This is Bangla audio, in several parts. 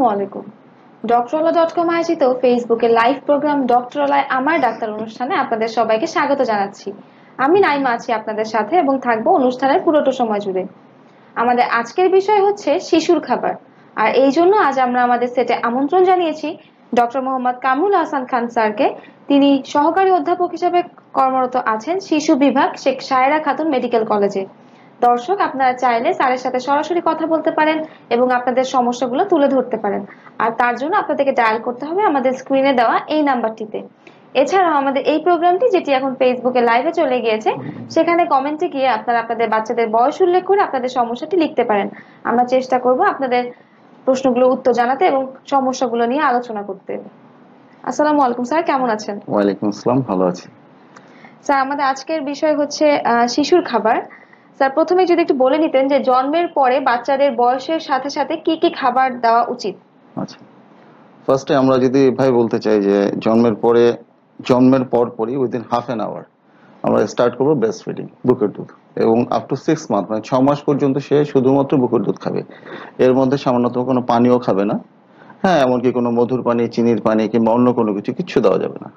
আসসালামু আলাইকুম। ডক্টরলা.কম আয়োজিত ফেসবুকে লাইভ প্রোগ্রাম ডক্টরলায় আমার ডাক্তার অনুষ্ঠানে আপনাদের সবাইকে স্বাগত জানাচ্ছি। আমি নাইমা আছি আপনাদের সাথে এবং থাকবো অনুষ্ঠানের পুরোটা সময় জুড়ে। আমাদের আজকের বিষয় হচ্ছে শিশুর খাবার, আর এই জন্য আজ আমরা আমাদের সেটে আমন্ত্রণ জানিয়েছি ডক্টর মোহাম্মদ কামরুল হাসান খান স্যারকে। তিনি সহকারী অধ্যাপক হিসেবে কর্মরত আছেন শিশু বিভাগ শেখ সায়েরা খাতুন মেডিকেল কলেজে। দর্শক, আপনারা চাইলে স্যারের সাথে সরাসরি কথা বলতে পারেন এবং আপনাদের সমস্যাগুলো তুলে ধরতে পারেন, আর তার জন্য আপনাদেরকে ডায়াল করতে হবে আমাদের স্ক্রিনে দেওয়া এই নাম্বারটিতে। এছাড়াও আমাদের এই প্রোগ্রামটি, যেটি এখন ফেসবুকে লাইভে চলে গিয়েছে, সেখানে কমেন্টে গিয়ে আপনারা আপনাদের বাচ্চাদের বয়স উল্লেখ করে আপনাদের সমস্যাটি লিখতে পারেন। আমরা চেষ্টা করব আপনাদের প্রশ্নগুলো উত্তর জানাতে এবং সমস্যাগুলো নিয়ে আলোচনা করতে। আসসালামু আলাইকুম স্যার, কেমন আছেন? ওয়ালাইকুম আসসালাম, ভালো আছি স্যার। আমাদের আজকের বিষয় হচ্ছে শিশুর খাবার। স্যার, প্রথমে যদি একটু বলে নিতেন যে জন্মের পরে বাচ্চাদের বয়সের সাথে সাথে কি কি খাবার দেওয়া উচিত? আচ্ছা, ফার্স্টে আমরা যদি ভাই বলতে চাই যে জন্মের পরই উইদিন হাফ অ্যান আওয়ার আমরা স্টার্ট করবো ব্রেস্ট ফিডিং, বুকের দুধ, এবং আপ টু 6 মান্থ মানে 6 মাস পর্যন্ত সে শুধুমাত্র বুকের দুধ খাবে। এর মধ্যে সামান্যতম কোনো পানিও খাবে না। হ্যাঁ, এমনকি কোনো মধুর পানি, চিনির পানি কিংবা অন্য কোনো কিচ্ছু দেওয়া যাবে না।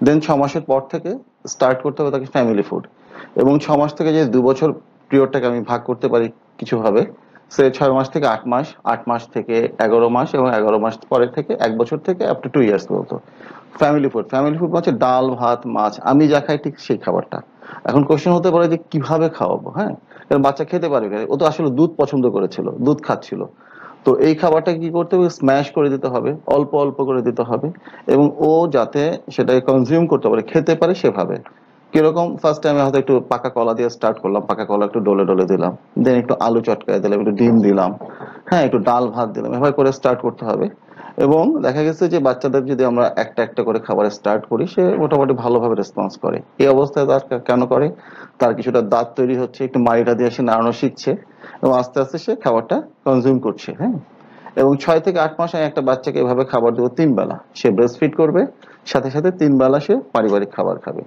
দেন 6 মাসের পর থেকে স্টার্ট করতে হবে তাকে ফ্যামিলি ফুড, এবং 6 মাস থেকে যে 2 বছর পিরিয়ডটাকে আমি ভাগ করতে পারি কিছু ভাবে, সে 6 মাস থেকে 8 মাস, 8 মাস থেকে 11 মাস, এবং 11 মাস পরে থেকে 1 বছর থেকে আপ টু 2 ইয়ার্স পর্যন্ত ফ্যামিলি ফুড হচ্ছে ডাল, ভাত, মাছ, আমি যা খাই ঠিক সেই খাবারটা। এখন কোশ্চেন হতে পারে যে কিভাবে খাওয়াবো। হ্যাঁ, কারণ বাচ্চা খেতে পারবে, ও তো আসলে দুধ পছন্দ করেছিল, দুধ খাচ্ছিল। তো এই খাবারটা কি করতে হবে, স্ম্যাশ করে দিতে হবে, অল্প অল্প করে দিতে হবে, এবং ও যাতে সেটাকে কনজিউম করতে পারে, খেতে পারে সেভাবে। কিরকম, ফার্স্ট টাইমে হয়তো একটু পাকা কলা দিয়ে স্টার্ট করলাম, পাকা কলা একটু ডলে ডলে দিলাম, দেন একটু আলু চটকায় দিলাম, একটু ডিম দিলাম, হ্যাঁ একটু ডাল ভাত দিলাম, এভাবে করে স্টার্ট করতে হবে। এবং দেখা গেছে যে বাচ্চাদের যদি আমরা একটা একটা করে খাবার স্টার্ট করি, সে মোটামুটি ভালোভাবে রেসপন্স করে। এই অবস্থায় তার কেন করে, তার কিছুটা দাঁত তৈরি হচ্ছে, একটু মাড়িটা দিয়ে সে নাড়ানো শিখছে, এবং আস্তে আস্তে সে খাবারটা কনজিউম করছে। হ্যাঁ, এবং 6 থেকে 8 মাসে একটা বাচ্চাকে এভাবে খাবার দেবো 3 বেলা, সে ব্রেস্ট ফিড করবে, সাথে সাথে 3 বেলা সে পারিবারিক খাবার খাবে।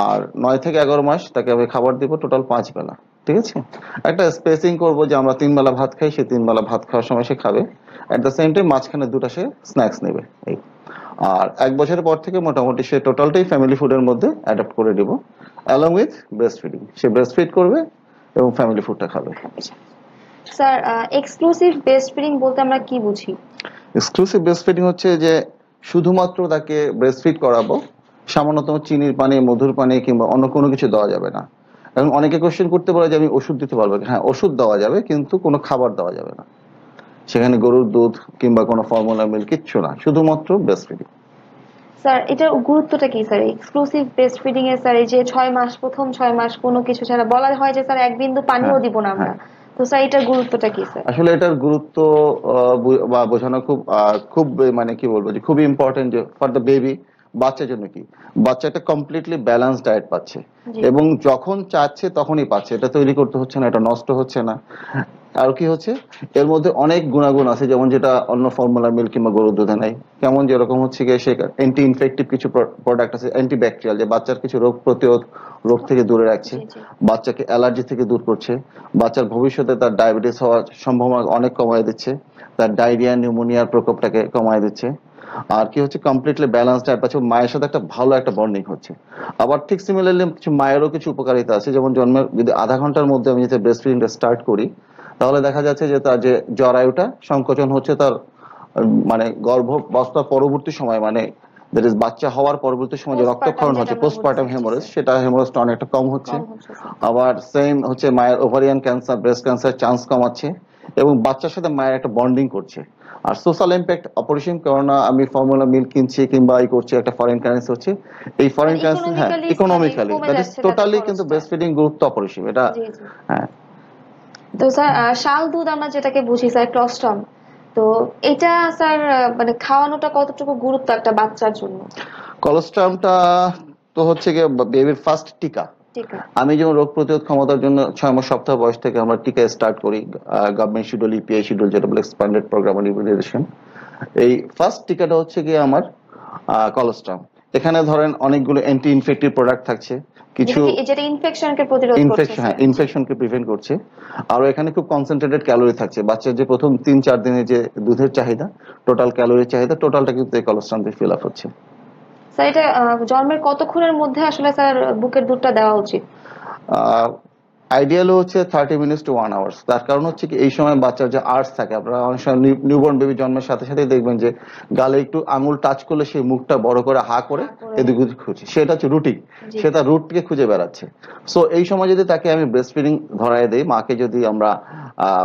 আর 9 থেকে 11 মাস তাকে আমি খাবার দিব টোটাল 5 বেলা। ঠিক আছে, একটা স্পেসিং করবো যে আমরা 3 বেলা ভাত খাই, সে 3 বেলা ভাত খাওয়ার সময় সে খাবে, এট দ্য সেম টাইম মাঝখানে দুটা সে স্ন্যাক্স নেবে। এই আর 1 বছরের পর থেকে মোটামুটি সে টোটালটাই ফ্যামিলি ফুডের মধ্যে অ্যাডাপ্ট করে দিব, along with breast feeding. Say breast feed করবে এবং ফ্যামিলি ফুডটা খাবে। স্যার, এক্সক্লুসিভ ব্রেস্ট ফিডিং বলতে আমরা কি বুঝি? এক্সক্লুসিভ ব্রেস্ট ফিডিং হচ্ছে যে শুধুমাত্র তাকে ব্রেস্ট ফিড করাবো, সামান্যতম চিনির পানি, মধুর পানি কিংবা অন্য কোনো কিছু দেওয়া যাবে না। এবং অনেকে কোশ্চেন করতে পারে যে আমি ওষুধ দিতে পারবো। হ্যাঁ, ওষুধ দেওয়া যাবে, কিন্তু কোনো খাবার দেওয়া যাবে না। সেখানে গরুর দুধ কিংবা কোনো ফর্মুলা মিল্ক কিচ্ছু না, শুধুমাত্র ব্রেস্ট ফিডিং। স্যার, এটার গুরুত্বটা কি স্যার? এক্সক্লুসিভ ব্রেস্ট ফিডিং এর স্যার এই যে 6 মাস, প্রথম 6 মাস কোনো কিছু ছাড়া, বলা হয় যে স্যার এক বিন্দু পানিও দিব না আমরা, তো স্যার এটার গুরুত্বটা কি স্যার? আসলে এটার গুরুত্ব বা বোঝানো খুব খুব মানে কি বলবো যে খুবই ইম্পর্টেন্ট যে ফর দ্য বেবি, বাচ্চার জন্য কি, বাচ্চা একটা কমপ্লিটলি ব্যালেন্স ডায়েট পাচ্ছে, এবং যখন চাচ্ছে তখনই পাচ্ছে, এটা তৈরি করতে হচ্ছে না, এটা নষ্ট হচ্ছে না। আর কি হচ্ছে, এর মধ্যে অনেক গুণাগুণ আছে, যেমন যেটা অন্য ফর্মুলা মিল্ক কিংবা গরুর দুধে নাই। কেমন, যেরকম হচ্ছে গিয়ে সে অ্যান্টি ইনফেক্টিভ কিছু প্রোডাক্ট আছে, অ্যান্টি ব্যাকটেরিয়াল, যে বাচ্চার কিছু রোগ প্রতিরোধ, রোগ থেকে দূরে রাখছে, বাচ্চাকে অ্যালার্জি থেকে দূর করছে, বাচ্চার ভবিষ্যতে তার ডায়াবেটিস হওয়ার সম্ভাবনা অনেক কমায় দিচ্ছে, তার ডায়রিয়া, নিউমোনিয়ার প্রকোপটাকে কমায় দিচ্ছে। আর কি হচ্ছে, কমপ্লিটলি ব্যালেন্স ডায়েট পাচ্ছে, মায়ের সাথে একটা ভালো একটা বন্ডিং হচ্ছে। আবার ঠিক সিমিলারলি কিছু মায়েরও কিছু উপকারিতা আছে, যেমন জন্মের যদি আধা ঘন্টার মধ্যে আমি যদি ব্রেস্ট ফিডিংটা স্টার্ট করি, তাহলে দেখা যাচ্ছে যে তার যে জরায়ুটা সংকোচন হচ্ছে, তার মানে গর্ভাবস্থা পরবর্তী সময়, মানে দ্যাট ইজ বাচ্চা হওয়ার পরবর্তী সময় যে রক্তক্ষরণ হচ্ছে, পোস্টপার্টাম হেমোরেজ, সেটা হেমোরেজটা অনেকটা কম হচ্ছে। আবার সেম হচ্ছে মায়ের ovarian cancer, breast cancer chance কমাচ্ছে, এবং বাচ্চার সাথে মায়ের একটা বন্ডিং করছে। আর সোশ্যাল ইম্প্যাক্ট অপরিসীম, কেননা আমি ফর্মুলা মিল্ক কিনছি কিংবা এই করছি, একটা ফরেন কারেন্সি হচ্ছে, এই ফরেন কারেন্সি, হ্যাঁ ইকোনমিক্যালি দ্যাট ইজ টোটালি, কিন্তু ব্রেস্ট ফিডিং গুরুত্ব অপরিসীম এটা। হ্যাঁ, তো স্যার শাল দুধ আমরা যেটাকে বুঝি স্যার, ক্লস্ট্রাম, তো এটা স্যার মানে খাওয়ানোটা কতটুকু গুরুত্ব একটা বাচ্চার জন্য? কলোস্ট্রামটা তো হচ্ছে গিয়ে বেবির ফার্স্ট টিকা। আমি যেমন রোগ প্রতিরোধ ক্ষমতার জন্য 6 মাস সপ্তাহ বয়স থেকে আমরা টিকা স্টার্ট করি, গভর্নমেন্ট শিডিউল, ইপিআই শিডিউল, যেটা বলে এক্সপ্যান্ডেড প্রোগ্রাম অন ইমিউনাইজেশন। এই ফার্স্ট টিকাটা হচ্ছে গিয়ে আমার কলোস্ট্রাম। এখানে ধরেন অনেকগুলো অ্যান্টি ইনফেক্টিভ প্রোডাক্ট থাকছে, কিছু যেটা ইনফেকশনকে প্রতিরোধ করছে, হ্যাঁ, ইনফেকশনকে প্রিভেন্ট করছে। আর এখানে খুব কনসেন্ট্রেটেড ক্যালোরি থাকছে। বাচ্চার যে প্রথম 3-4 দিনে যে দুধের চাহিদা, টোটাল ক্যালোরির চাহিদা, টোটালটা কিন্তু এই কলেস্ট্রল দিয়ে ফিল আপ হচ্ছে। স্যার এটা জন্মের কতক্ষণের মধ্যে আসলে স্যার বুকের দুধটা দেওয়া উচিত? আইডিয়াল হচ্ছে 30 মিনিটস টু 1 আওয়ার্স। তার কারণ হচ্ছে কি, এই সময় বাচ্চার যে আর্টস থাকে, আপনারা অনেক সময় নিউবর্ন বেবি জন্মের সাথে সাথে দেখবেন যে গালে একটু আঙুল টাচ করলে সেই মুখটা বড় করে হা করে এদিক ওদিক খুঁজে, সেটা হচ্ছে রুটিন, সেটা রুটকে খুঁজে বেড়াচ্ছে। সো এই সময় যদি তাকে আমি ব্রেস্ট ফিডিং ধরায় দিই, মাকে যদি আমরা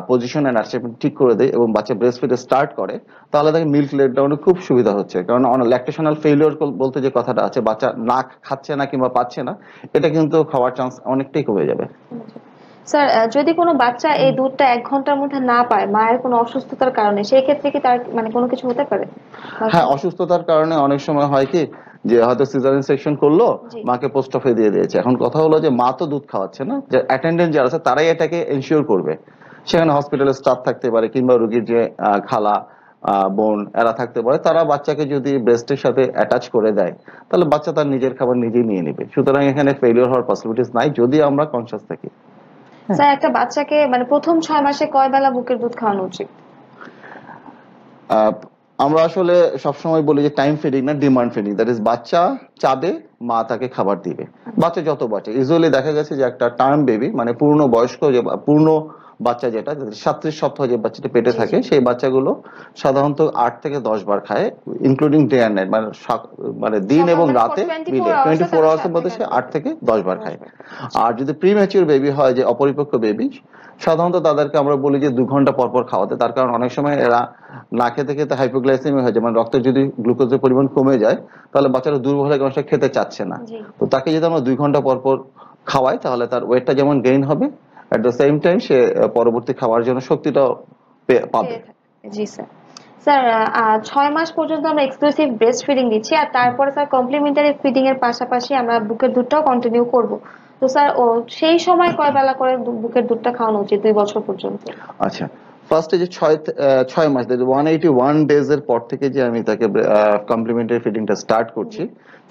পজিশন এন্ড অ্যাডজাস্টমেন্ট ঠিক করে দিই এবং বাচ্চা ব্রেস্ট ফিডে স্টার্ট করে, তাহলে তাকে মিল্ক লেট ডাউনে খুব সুবিধা হচ্ছে। কারণ ল্যাকটেশনাল ফেলিওর বলতে যে কথাটা আছে, বাচ্চা না খাচ্ছে না কিংবা পাচ্ছে না, এটা কিন্তু খাওয়ার চান্স অনেকটাই কমে যাবে। স্যার যদি কোনো বাচ্চা এই দুধটা 1 ঘন্টার মধ্যে না পায় মায়ের কোনো অসুস্থতার কারণে, সেই ক্ষেত্রে কি তার মানে কোনো কিছু হতে পারে? হ্যাঁ, অসুস্থতার কারণে অনেক সময় হয় কি, যে হয়তো সিজারিয়ান সেকশন করলো, মাকে পোস্ট অফে দিয়ে দিয়েছে। এখন কথা হলো যে মা তো দুধ খাওয়াচ্ছে না, যে অ্যাটেন্ডেন্ট যারা আছে তারাই এটাকে এনশিওর করবে। সেখানে হসপিটালের স্টাফ থাকতে পারে কিংবা রোগীর যে খালা বোন এরা থাকতে পারে, তারা বাচ্চাকে যদি ব্রেস্টের সাথে অ্যাটাচ করে দেয়, তাহলে বাচ্চা তার নিজের খাবার নিজেই নিয়ে নেবে। সুতরাং এখানে ফেলিওর হওয়ার পসিবিলিটিস নাই যদি আমরা কনসিয়াস থাকি। স্যার একটা বাচ্চাকে মানে প্রথম 6 মাসে কয় বেলা বুকের দুধ খাওয়ানো উচিত? আমরা আসলে সবসময় বলি যে টাইম ফিডিং না, ডিমান্ড ফিডিং। দ্যাট ইজ, বাচ্চা চাবে, মা তাকে খাবার দিবে। বাচ্চা যত বাচ্চা ইউজুয়ালি দেখা গেছে যে একটা টার্ম বেবি মানে পূর্ণ বয়স্ক, যে পূর্ণ বাচ্চা যেটা 37 সপ্তাহ যে বাচ্চাটা পেটে থাকে, সেই বাচ্চাগুলো সাধারণত 8 থেকে 10 বার খায়, ইনক্লুডিং ডে অ্যান্ড নাইট, মানে দিন এবং রাতে মিলে 24 আওয়ার্সের মধ্যে সে 8 থেকে 10 বার খায়। আর যদি প্রিম্যাচিউর বেবি হয়, যে অপরিপক্ক বেবি, সাধারণত তাদেরকে আমরা বলি যে 2 ঘন্টা পর পর খাওয়াতে। তার কারণ অনেক সময় এরা না খেতে খেতে হাইপোগ্লাইসেমিয়া হয়ে যায়, মানে রক্তে যদি গ্লুকোজের পরিমাণ কমে যায়, তাহলে বাচ্চারা দুর্বল হয়ে গেলে খেতে চাচ্ছে না। তো তাকে যদি আমরা 2 ঘন্টা পর পর খাওয়াই, তাহলে তার ওয়েটটা যেমন গেইন হবে, এট দ্য সেম টাইম সে পরবর্তী খাওয়ার জন্য শক্তিটাও পাবে। জি স্যার। স্যার 6 মাস পর্যন্ত আমরা এক্সক্লুসিভ ব্রেস্ট ফিডিং দিচ্ছি, আর তারপরে স্যার কমপ্লিমেন্টারি ফিডিং এর পাশাপাশি আমরা বুকের দুধটাও কন্টিনিউ করব। তো স্যার সেই সময় কয় বেলা করে বুকের দুধটা খাওয়ানো উচিত 2 বছর পর্যন্ত? আচ্ছা, ফার্স্টে যে 6 মাস 181 ডেজ এর পর থেকে যে আমি তাকে কমপ্লিমেন্টারি ফিডিংটা স্টার্ট করছি,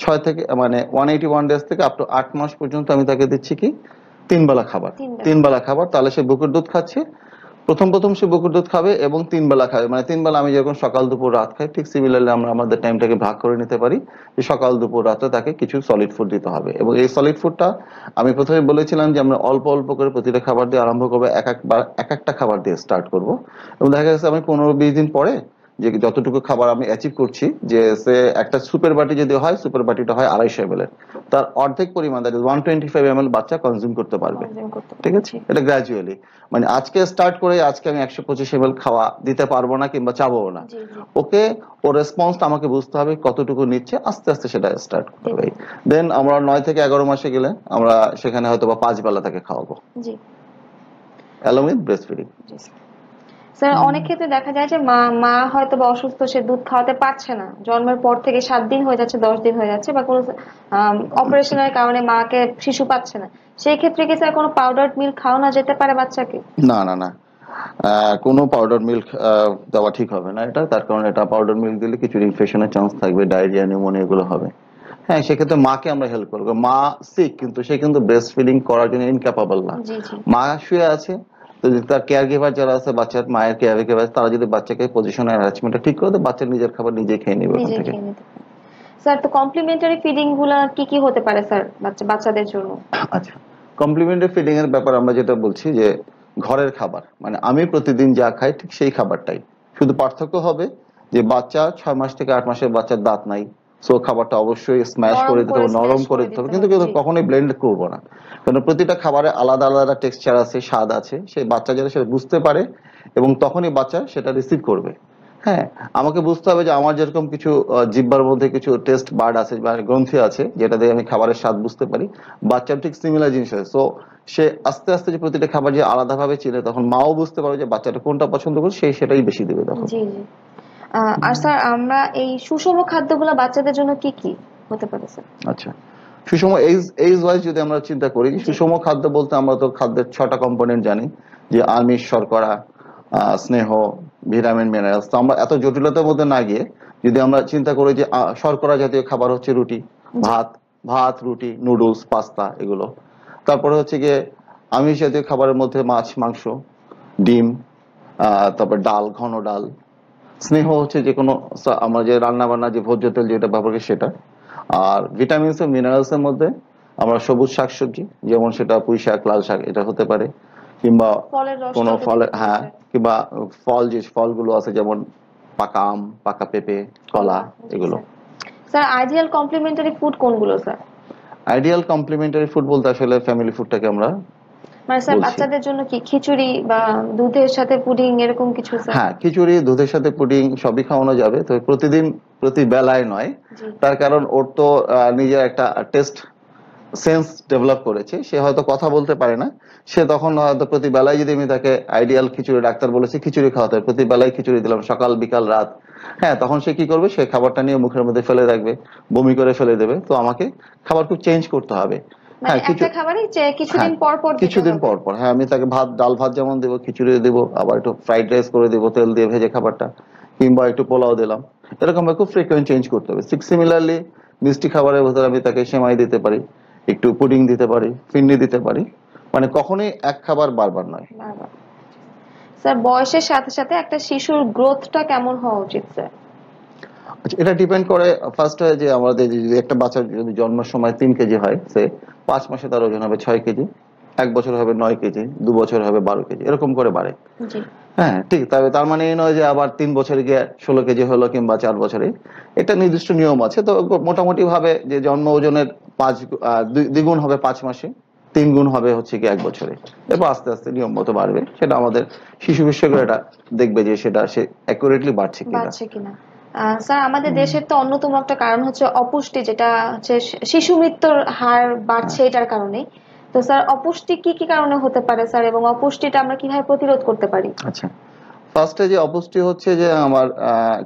6 থেকে মানে 181 ডেজ থেকে আপ টু 8 মাস পর্যন্ত আমি তাকে দিচ্ছি কি 3 বেলা খাবার। 3 বেলা খাবার, তাহলে সে বুকের দুধ খাচ্ছে। প্রথম সে বুকের দুধ খাবে এবং 3 বেলা খাবে। মানে 3 বেলা আমি যেরকম সকাল দুপুর রাত খাই, ঠিক সিমিলারলি আমরা আমাদের টাইমটাকে ভাগ করে নিতে পারি, যে সকাল দুপুর রাতে তাকে কিছু সলিড ফুড দিতে হবে। এবং এই সলিড ফুডটা আমি প্রথমে বলেছিলাম যে আমরা অল্প অল্প করে প্রতিটা খাবার দিয়ে আরম্ভ করবো, এক একটা খাবার দিয়ে স্টার্ট করব। এবং দেখা গেছে আমি 15-20 দিন পরে যে যতটুকু খাবার আমি অ্যাচিভ করছি, যে সে একটা সুপের বাটি যদি হয়, সুপের বাটিটা হয় 250 ml, তার অর্ধেক পরিমাণ, দ্যাট ইজ 125 ml বাচ্চা কনজিউম করতে পারবে। ঠিক আছে, এটা গ্রাজুয়ালি, মানে আজকে স্টার্ট করে আজকে আমি 125 ml খাওয়া দিতে পারবো না কিংবা চাবো না। ওকে, ও রেসপন্সটা আমাকে বুঝতে হবে কতটুকু নিচ্ছে, আস্তে আস্তে সেটা স্টার্ট করবে। দেন আমরা 9 থেকে 11 মাসে গেলে আমরা সেখানে হয়তো বা 5 বেলা তাকে খাওয়াবো, along with breast feeding. Sir অনেক ক্ষেত্রে দেখা যায় যে মা হয়তো বা অসুস্থ, সে দুধ খাওয়াতে পারছে না, জন্মের পর থেকে 7 দিন হয়ে যাচ্ছে, 10 দিন হয়ে যাচ্ছে, বা কোনো অপারেশনের কারণে মাকে শিশু পাচ্ছে না, সেই ক্ষেত্রে কি স্যার কোনো পাউডার মিল্ক খাওয়ানো যেতে পারে বাচ্চাকে? না না না, কোনো পাউডার মিল্ক দেওয়া ঠিক হবে না এটা। তার কারণ এটা পাউডার মিল্ক দিলে কিছু ইনফেকশনের চান্স থাকবে, ডায়রিয়া, নিউমোনিয়া এগুলো হবে। হ্যাঁ, সেক্ষেত্রে মাকে আমরা হেল্প করবো। মা সিক, কিন্তু সে কিন্তু ব্রেস্ট ফিডিং করার জন্য ইনক্যাপাবল না। মা শুয়ে আছে, তো তার কেয়ার গিভার যারা আছে, বাচ্চার মায়ের কেয়ার গিভার, তারা যদি বাচ্চাকে পজিশন অ্যারেঞ্জমেন্টটা ঠিক করে দেয়, বাচ্চা নিজের খাবার নিজে খেয়ে নেবে ওখান থেকে। স্যার তো কমপ্লিমেন্টারি ফিডিং গুলো কি কি হতে পারে স্যার বাচ্চাদের জন্য? আচ্ছা, কমপ্লিমেন্টারি ফিডিং এর ব্যাপার আমরা যেটা বলছি যে ঘরের খাবার, মানে আমি প্রতিদিন যা খাই ঠিক সেই খাবারটাই। শুধু পার্থক্য হবে যে বাচ্চা 6 মাস থেকে 8 মাসের বাচ্চার দাঁত নাই, সো খাবারটা অবশ্যই স্ম্যাশ করে দিতে হবে, নরম করে দিতে হবে, কিন্তু কখনোই ব্লেন্ড করবো না। কারণ প্রতিটা খাবারে আলাদা আলাদা টেক্সচার আছে, স্বাদ আছে, সেই বাচ্চা যেটা সেটা বুঝতে পারে এবং তখনই বাচ্চা সেটা রিসিভ করবে। হ্যাঁ, আমাকে বুঝতে হবে যে আমার যেরকম কিছু জিহ্বার মধ্যে কিছু টেস্ট বার্ড আছে বা গ্রন্থি আছে, যেটা দিয়ে আমি খাবারের স্বাদ বুঝতে পারি, বাচ্চার ঠিক সিমিলার জিনিস আছে। সো সে আস্তে আস্তে যে প্রতিটা খাবার যে আলাদা ভাবে চিনে, তখন মাও বুঝতে পারবে যে বাচ্চাটা কোনটা পছন্দ করে, সেটাই বেশি দেবে তখন। জি জি। আর স্যার আমরা এই সুষম খাদ্যগুলো বাচ্চাদের জন্য কি কি হতে পারে স্যার? আচ্ছা, সুষম এইজ ওয়াইজ যদি আমরা চিন্তা করি, সুষম খাদ্য বলতে আমরা তো খাদ্যের 6টা কম্পোনেন্ট জানি, যে আমিষ, শর্করা, স্নেহ, ভিটামিন, মিনারেলস। তো আমরা এত জটিলতার মধ্যে না গিয়ে যদি আমরা চিন্তা করি যে শর্করা জাতীয় খাবার হচ্ছে রুটি, ভাত, ভাত, রুটি, নুডলস, পাস্তা এগুলো। তারপরে হচ্ছে গিয়ে আমিষ জাতীয় খাবারের মধ্যে মাছ, মাংস, ডিম, তারপর ডাল, ঘন ডাল। স্নেহ হচ্ছে যে কোনো আমরা যে রান্না বান্না যে ভোজ্য তেল যেটা ব্যবহার করি সেটা। আর ভিটামিনস ও মিনারেলস এর মধ্যে আমরা সবুজ শাকসবজি, যেমন সেটা পুঁই শাক, লাল শাক এটা হতে পারে, কিংবা ফলের কোনো রসটাও তো ফলে, খেতে হ্যাঁ, বলছে। কিংবা ফল, যে ফলগুলো আছে যেমন পাকা আম, পাকা পেঁপে, কলা, জি এগুলো। Sir. Sir ideal complementary food কোনগুলো স্যার? আইডিয়াল কমপ্লিমেন্টারি ফুড বলতে আসলে ফ্যামিলি ফুডটাকে আমরা মানে স্যার বলছি। বাচ্চাদের জন্য কি খিচুড়ি বা দুধের সাথে পুডিং এরকম কিছু স্যার? হ্যাঁ, খিচুড়ি, দুধের সাথে পুডিং সবই খাওয়ানো যাবে, তবে প্রতিদিন প্রতি বেলায় নয়। জি তার কারণ ওর তো নিজের একটা টেস্ট সেন্স ডেভেলপ করেছে, সে হয়তো কথা বলতে পারে না, সে তখন হয়তো প্রতি বেলায় যদি আমি তাকে আইডিয়াল খিচুড়ি, ডাক্তার বলেছে খিচুড়ি খাওয়াতে হবে, প্রতি বেলায় খিচুড়ি দিলাম সকাল বিকাল রাত, হ্যাঁ, তখন সে কি করবে, সে খাবারটা নিয়ে মুখের মধ্যে ফেলে রাখবে, বমি করে ফেলে দেবে। তো আমাকে খাবার খুব চেঞ্জ করতে হবে। মানে হ্যাঁ, কিছু, একটা খাবারই যে হ্যাঁ, কিছুদিন পর পর দিতে কিছুদিন হবে। পর পর, হ্যাঁ, আমি তাকে ভাত, ডাল ভাত যেমন দেবো, খিচুড়ি দেবো, আবার একটু ফ্রাইড রাইস করে দেবো তেল দিয়ে ভেজে খাবারটা, কিংবা একটু পোলাও দিলাম। এরকম ভাবে খুব ফ্রিকোয়েন্ট চেঞ্জ করতে হবে। সিমিলারলি মিষ্টি খাবারের ভেতরে আমি তাকে সেমাই দিতে পারি, একটু পুডিং দিতে পারি, ফিন্নি দিতে পারি, মানে কখনোই এক খাবার বারবার নয়। বারবার। স্যার বয়সের সাথে সাথে একটা শিশুর গ্রোথটা কেমন হওয়া উচিত স্যার? আচ্ছা, এটা ডিপেন্ড করে ফার্স্ট হয় যে আমাদের যদি একটা বাচ্চা যদি জন্মের সময় 3 কেজি হয়, সে 5 মাসে তার ওজন হবে 6 কেজি, 1 বছর হবে 9 কেজি, 2 বছর হবে 12 কেজি, এরকম করে বাড়ে। জি হ্যাঁ, ঠিক। তবে তার মানে এই নয় যে আবার 3 বছরে গিয়ে 16 কেজি হলো, কিংবা 4 বছরে। এটা নির্দিষ্ট নিয়ম আছে। তো মোটামুটি ভাবে যে জন্ম ওজনের দ্বিগুণ হবে 5 মাসে, 3 গুণ হবে হচ্ছে কি 1 বছরে। এরপর আস্তে আস্তে নিয়ম মতো বাড়বে। সেটা আমাদের শিশু বিশেষজ্ঞরা এটা দেখবে যে সেটা সে অ্যাকুরেটলি বাড়ছে কিনা। বাড়ছে কিনা। স্যার আমাদের দেশের তো অন্যতম একটা কারণ হচ্ছে অপুষ্টি, যেটা হচ্ছে শিশু মৃত্যুর হার বাড়ছে হ্যাঁ, এটার কারণে। তো স্যার অপুষ্টি কি কি কারণে হতে পারে স্যার, এবং অপুষ্টিটা আমরা কিভাবে প্রতিরোধ করতে পারি? আচ্ছা। ফার্স্টে যে অপুষ্টি হচ্ছে যে আমার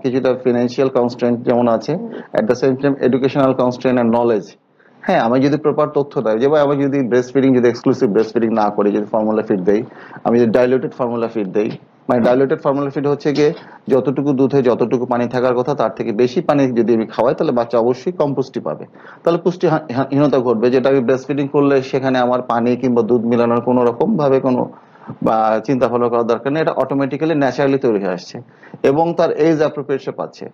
কিছুটা ফিনান্সিয়াল কনস্ট্রেন্ট যেমন আছে, জি at the same time educational constraint and knowledge. হ্যাঁ, আমি যদি প্রপার তথ্য দেয়, যেমন আমি যদি ব্রেস্ট ফিডিং, যদি এক্সক্লুসিভ ব্রেস্ট ফিডিং না করি, যদি ফর্মুলা ফিড দেই, আমি যদি ডাইলুটেড ফর্মুলা ফিড দেই, মানে ডাইলুটেড ফর্মুলা ফিড হচ্ছে গিয়ে যতটুকু দুধে যতটুকু পানি থাকার কথা তার থেকে বেশি পানি যদি আমি খাওয়াই, তাহলে বাচ্চা অবশ্যই কম পুষ্টি পাবে, তাহলে পুষ্টিহীনতা ঘটবে। যেটা আমি ব্রেস্ট ফিডিং করলে সেখানে আমার পানি কিংবা দুধ মিলানোর কোনো রকম ভাবে কোনো বা চিন্তা ভাবনা করার দরকার নেই, এটা অটোমেটিক্যালি ন্যাচারালি তৈরি হয়ে আসছে, এবং তার এজ অ্যাপ্রোপ্রিয়েট সে পাচ্ছে।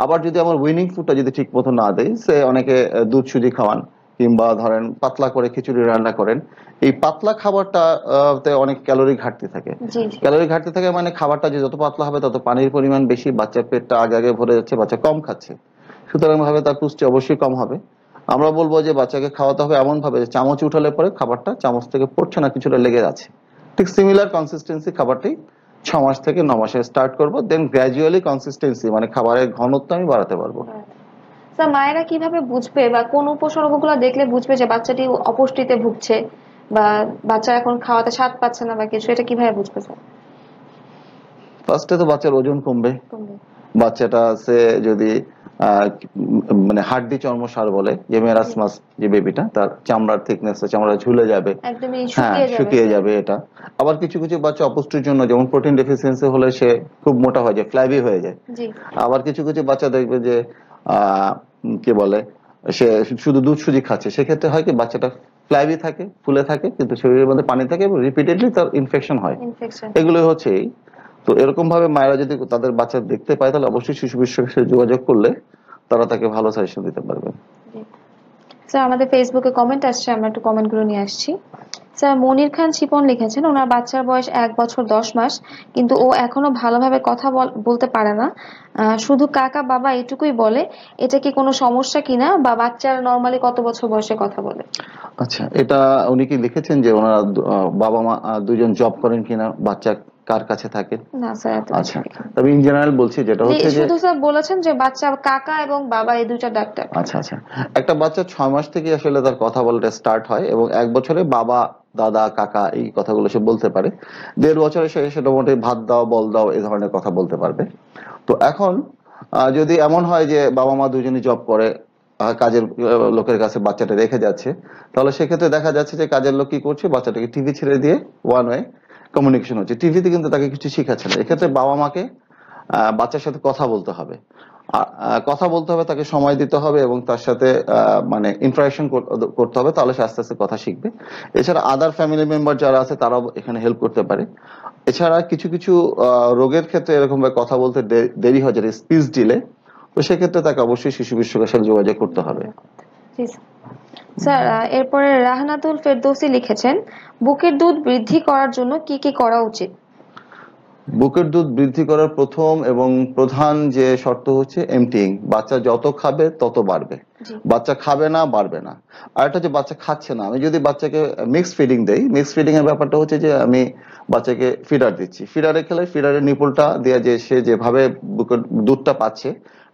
আবার যদি আমার উইনিং ফুডটা যদি ঠিক মতো না দেয়, সে অনেকে দুধ সুজি খাওয়ান, কিংবা ধরেন পাতলা করে খিচুড়ি রান্না করেন, এই পাতলা খাবারটা তে অনেক ক্যালোরি ঘাটতি থাকে। জি জি ক্যালোরি ঘাটতি থাকে মানে খাবারটা যে যত পাতলা হবে তত পানির পরিমাণ বেশি, বাচ্চার পেটটা আগে আগে ভরে যাচ্ছে, বাচ্চা কম খাচ্ছে, সুতরাং ভাবে তার পুষ্টি অবশ্যই কম হবে। আমরা বলবো যে বাচ্চাকে খাওয়াতে হবে এমন ভাবে যে চামচ উঠালে পরে খাবারটা চামচ থেকে পড়ছে না, কিছুটা লেগে যাচ্ছে। ঠিক সিমিলার কনসিস্টেন্সি খাবারটি 6 মাস থেকে 9 মাসে স্টার্ট করব, দেন গ্র্যাজুয়ালি কনসিস্টেন্সি মানে খাবারের ঘনত্ব আমি বাড়াতে পারবো। স্যার মায়েরা কিভাবে বুঝবে বা কোন উপসর্গগুলো দেখলে বুঝবে যে বাচ্চাটি অপুষ্টিতে ভুগছে, বা বাচ্চা এখন খাওয়াতে স্বাদ পাচ্ছে না বা কিছু, এটা কিভাবে বুঝবে স্যার? ফার্স্টে তো বাচ্চার ওজন কমবে। কমবে। বাচ্চাটা আছে যদি মানে হাড্ডি চর্মসার বলে, যে জি মেরাসমাস, যে বেবিটা, তার চামড়ার থিকনেস, চামড়া ঝুলে যাবে। একদমই হ্যাঁ, শুকিয়ে যাবে শুকিয়ে স্যার। যাবে এটা। আবার কিছু কিছু বাচ্চা অপুষ্টির জন্য, যেমন প্রোটিন ডেফিসিয়েন্সি হলে সে খুব মোটা হয়ে যায়, ফ্ল্যাবি হয়ে যায়। জি আবার কিছু কিছু বাচ্চা দেখবে যে কি বলে, সে শুধু দুধ সুজি খাচ্ছে, সেক্ষেত্রে হয় কি বাচ্চাটা ফ্ল্যাবি থাকে, ফুলে থাকে, কিন্তু শরীরের মধ্যে পানি থাকে এবং রিপিটেডলি তার ইনফেকশন হয়। ইনফেকশন। এগুলো হচ্ছে তো এরকম ভাবে মায়েরা যদি তাদের বাচ্চা দেখতে পায়, তাহলে অবশ্যই শিশু বিশেষজ্ঞের সাথে যোগাযোগ করলে তারা তাকে ভালো সাজেশন দিতে পারবে। জি স্যার আমাদের ফেসবুকে কমেন্ট আসছে, আমরা একটু কমেন্ট গুলো নিয়ে আসছি। স্যার মনির খান শিপন লিখেছেন ওনার বাচ্চার বয়স 1 বছর 10 মাস, কিন্তু ও এখনো ভালোভাবে কথা বলতে পারে না, শুধু কাকা বাবা এটুকুই বলে। এটা কি কোনো সমস্যা কিনা, বা বাচ্চার নর্মালি কত বছর বয়সে কথা বলে? আচ্ছা, এটা উনি কি লিখেছেন যে ওনারা বাবা মা দুজন জব করেন কিনা, বাচ্চা কার কাছে থাকে? না স্যার এত কিছু আচ্ছা, লিখিনি। তবে ইন জেনারেল বলছি, যেটা হচ্ছে যে শুধু স্যার বলেছেন যে বাচ্চা কাকা এবং বাবা এই দুইটা ডাক্তার। আচ্ছা আচ্ছা, একটা বাচ্চা 6 মাস থেকে আসলে তার কথা বলাটা স্টার্ট হয়, এবং 1 বছরে বাবা, দাদা, কাকা এই কথাগুলো সে বলতে পারে। 1.5 বছরে সে সেটা মোটামুটি ভাত দাও, বল দাও এই ধরনের কথা বলতে পারবে। তো এখন যদি এমন হয় যে বাবা মা দুজনই জব করে, কাজের লোকের কাছে বাচ্চাটা রেখে যাচ্ছে, তাহলে সেক্ষেত্রে দেখা যাচ্ছে যে কাজের লোক কি করছে, বাচ্চাটাকে টিভি ছেড়ে দিয়ে ওয়ান ওয়ে কমিউনিকেশন হচ্ছে, টিভিতে কিন্তু তাকে কিছু শিখাচ্ছে না। জি এক্ষেত্রে বাবা মাকে বাচ্চার সাথে কথা বলতে হবে। কথা বলতে হবে, তাকে সময় দিতে হবে এবং তার সাথে মানে ইন্টারাকশন করতে হবে, তাহলে সে আস্তে আস্তে কথা শিখবে। এছাড়া আদার ফ্যামিলি মেম্বার যারা আছে তারাও এখানে হেল্প করতে পারে। এছাড়া কিছু কিছু রোগের ক্ষেত্রে এরকম ভাবে কথা বলতে দেরি হয়, যেটা স্পিচ ডিলে, তো সেক্ষেত্রে তাকে অবশ্যই শিশু বিশেষজ্ঞের সাথে যোগাযোগ করতে হবে। জি স্যার, এরপরে রাহনাতুল ফেরদৌসি লিখেছেন, বুকের দুধ বৃদ্ধি করার জন্য কি কি করা উচিত? বুকের দুধ বৃদ্ধি করার প্রথম এবং প্রধান যে শর্ত হচ্ছে এমটিং। বাচ্চা যত খাবে তত বাড়বে, বাচ্চা খাবে না বাড়বে না। আর একটা যে বাচ্চা খাচ্ছে না, আমি যদি বাচ্চাকে মিক্সড ফিডিং দেই, মিক্সড ফিডিং এর ব্যাপারটা হচ্ছে যে আমি বাচ্চাকে ফিডার দিচ্ছি, ফিডারে খেলে ফিডারের নিপুলটা দিয়ে যে সে যেভাবে বুকের দুধটা পাচ্ছে,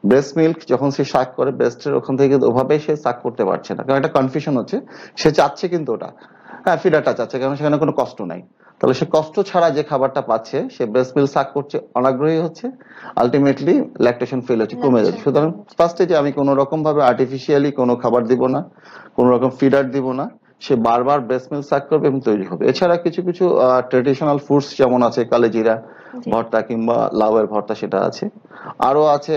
ব্রেস্ট মিল্ক যখন সে শাক করে ব্রেস্টের ওখান থেকে ওভাবে সে শাক করতে পারছে না, কারণ একটা কনফিউশন হচ্ছে, সে চাচ্ছে কিন্তু ওটা, হ্যাঁ ফিডারটা চাচ্ছে, কারণ সেখানে কোনো কষ্ট নাই। তাহলে সে কষ্ট ছাড়া যে খাবারটা পাচ্ছে, সে ব্রেস্ট মিল্ক সাক করছে, অনাগ্রহী হচ্ছে, আলটিমেটলি ল্যাকটেশন ফেল হচ্ছে, কমে যাচ্ছে। সুতরাং ফার্স্টে যে আমি কোনো রকম ভাবে আর্টিফিশিয়ালি কোনো খাবার দিব না, কোনো রকম ফিডার দিব না, সে বারবার ব্রেস্ট মিল্ক সাক করবে এবং তৈরি হবে। এছাড়া কিছু কিছু ট্রেডিশনাল ফুডস যেমন আছে কালেজিরা ভর্তা কিংবা লাউয়ের ভর্তা, সেটা আছে। আরো আছে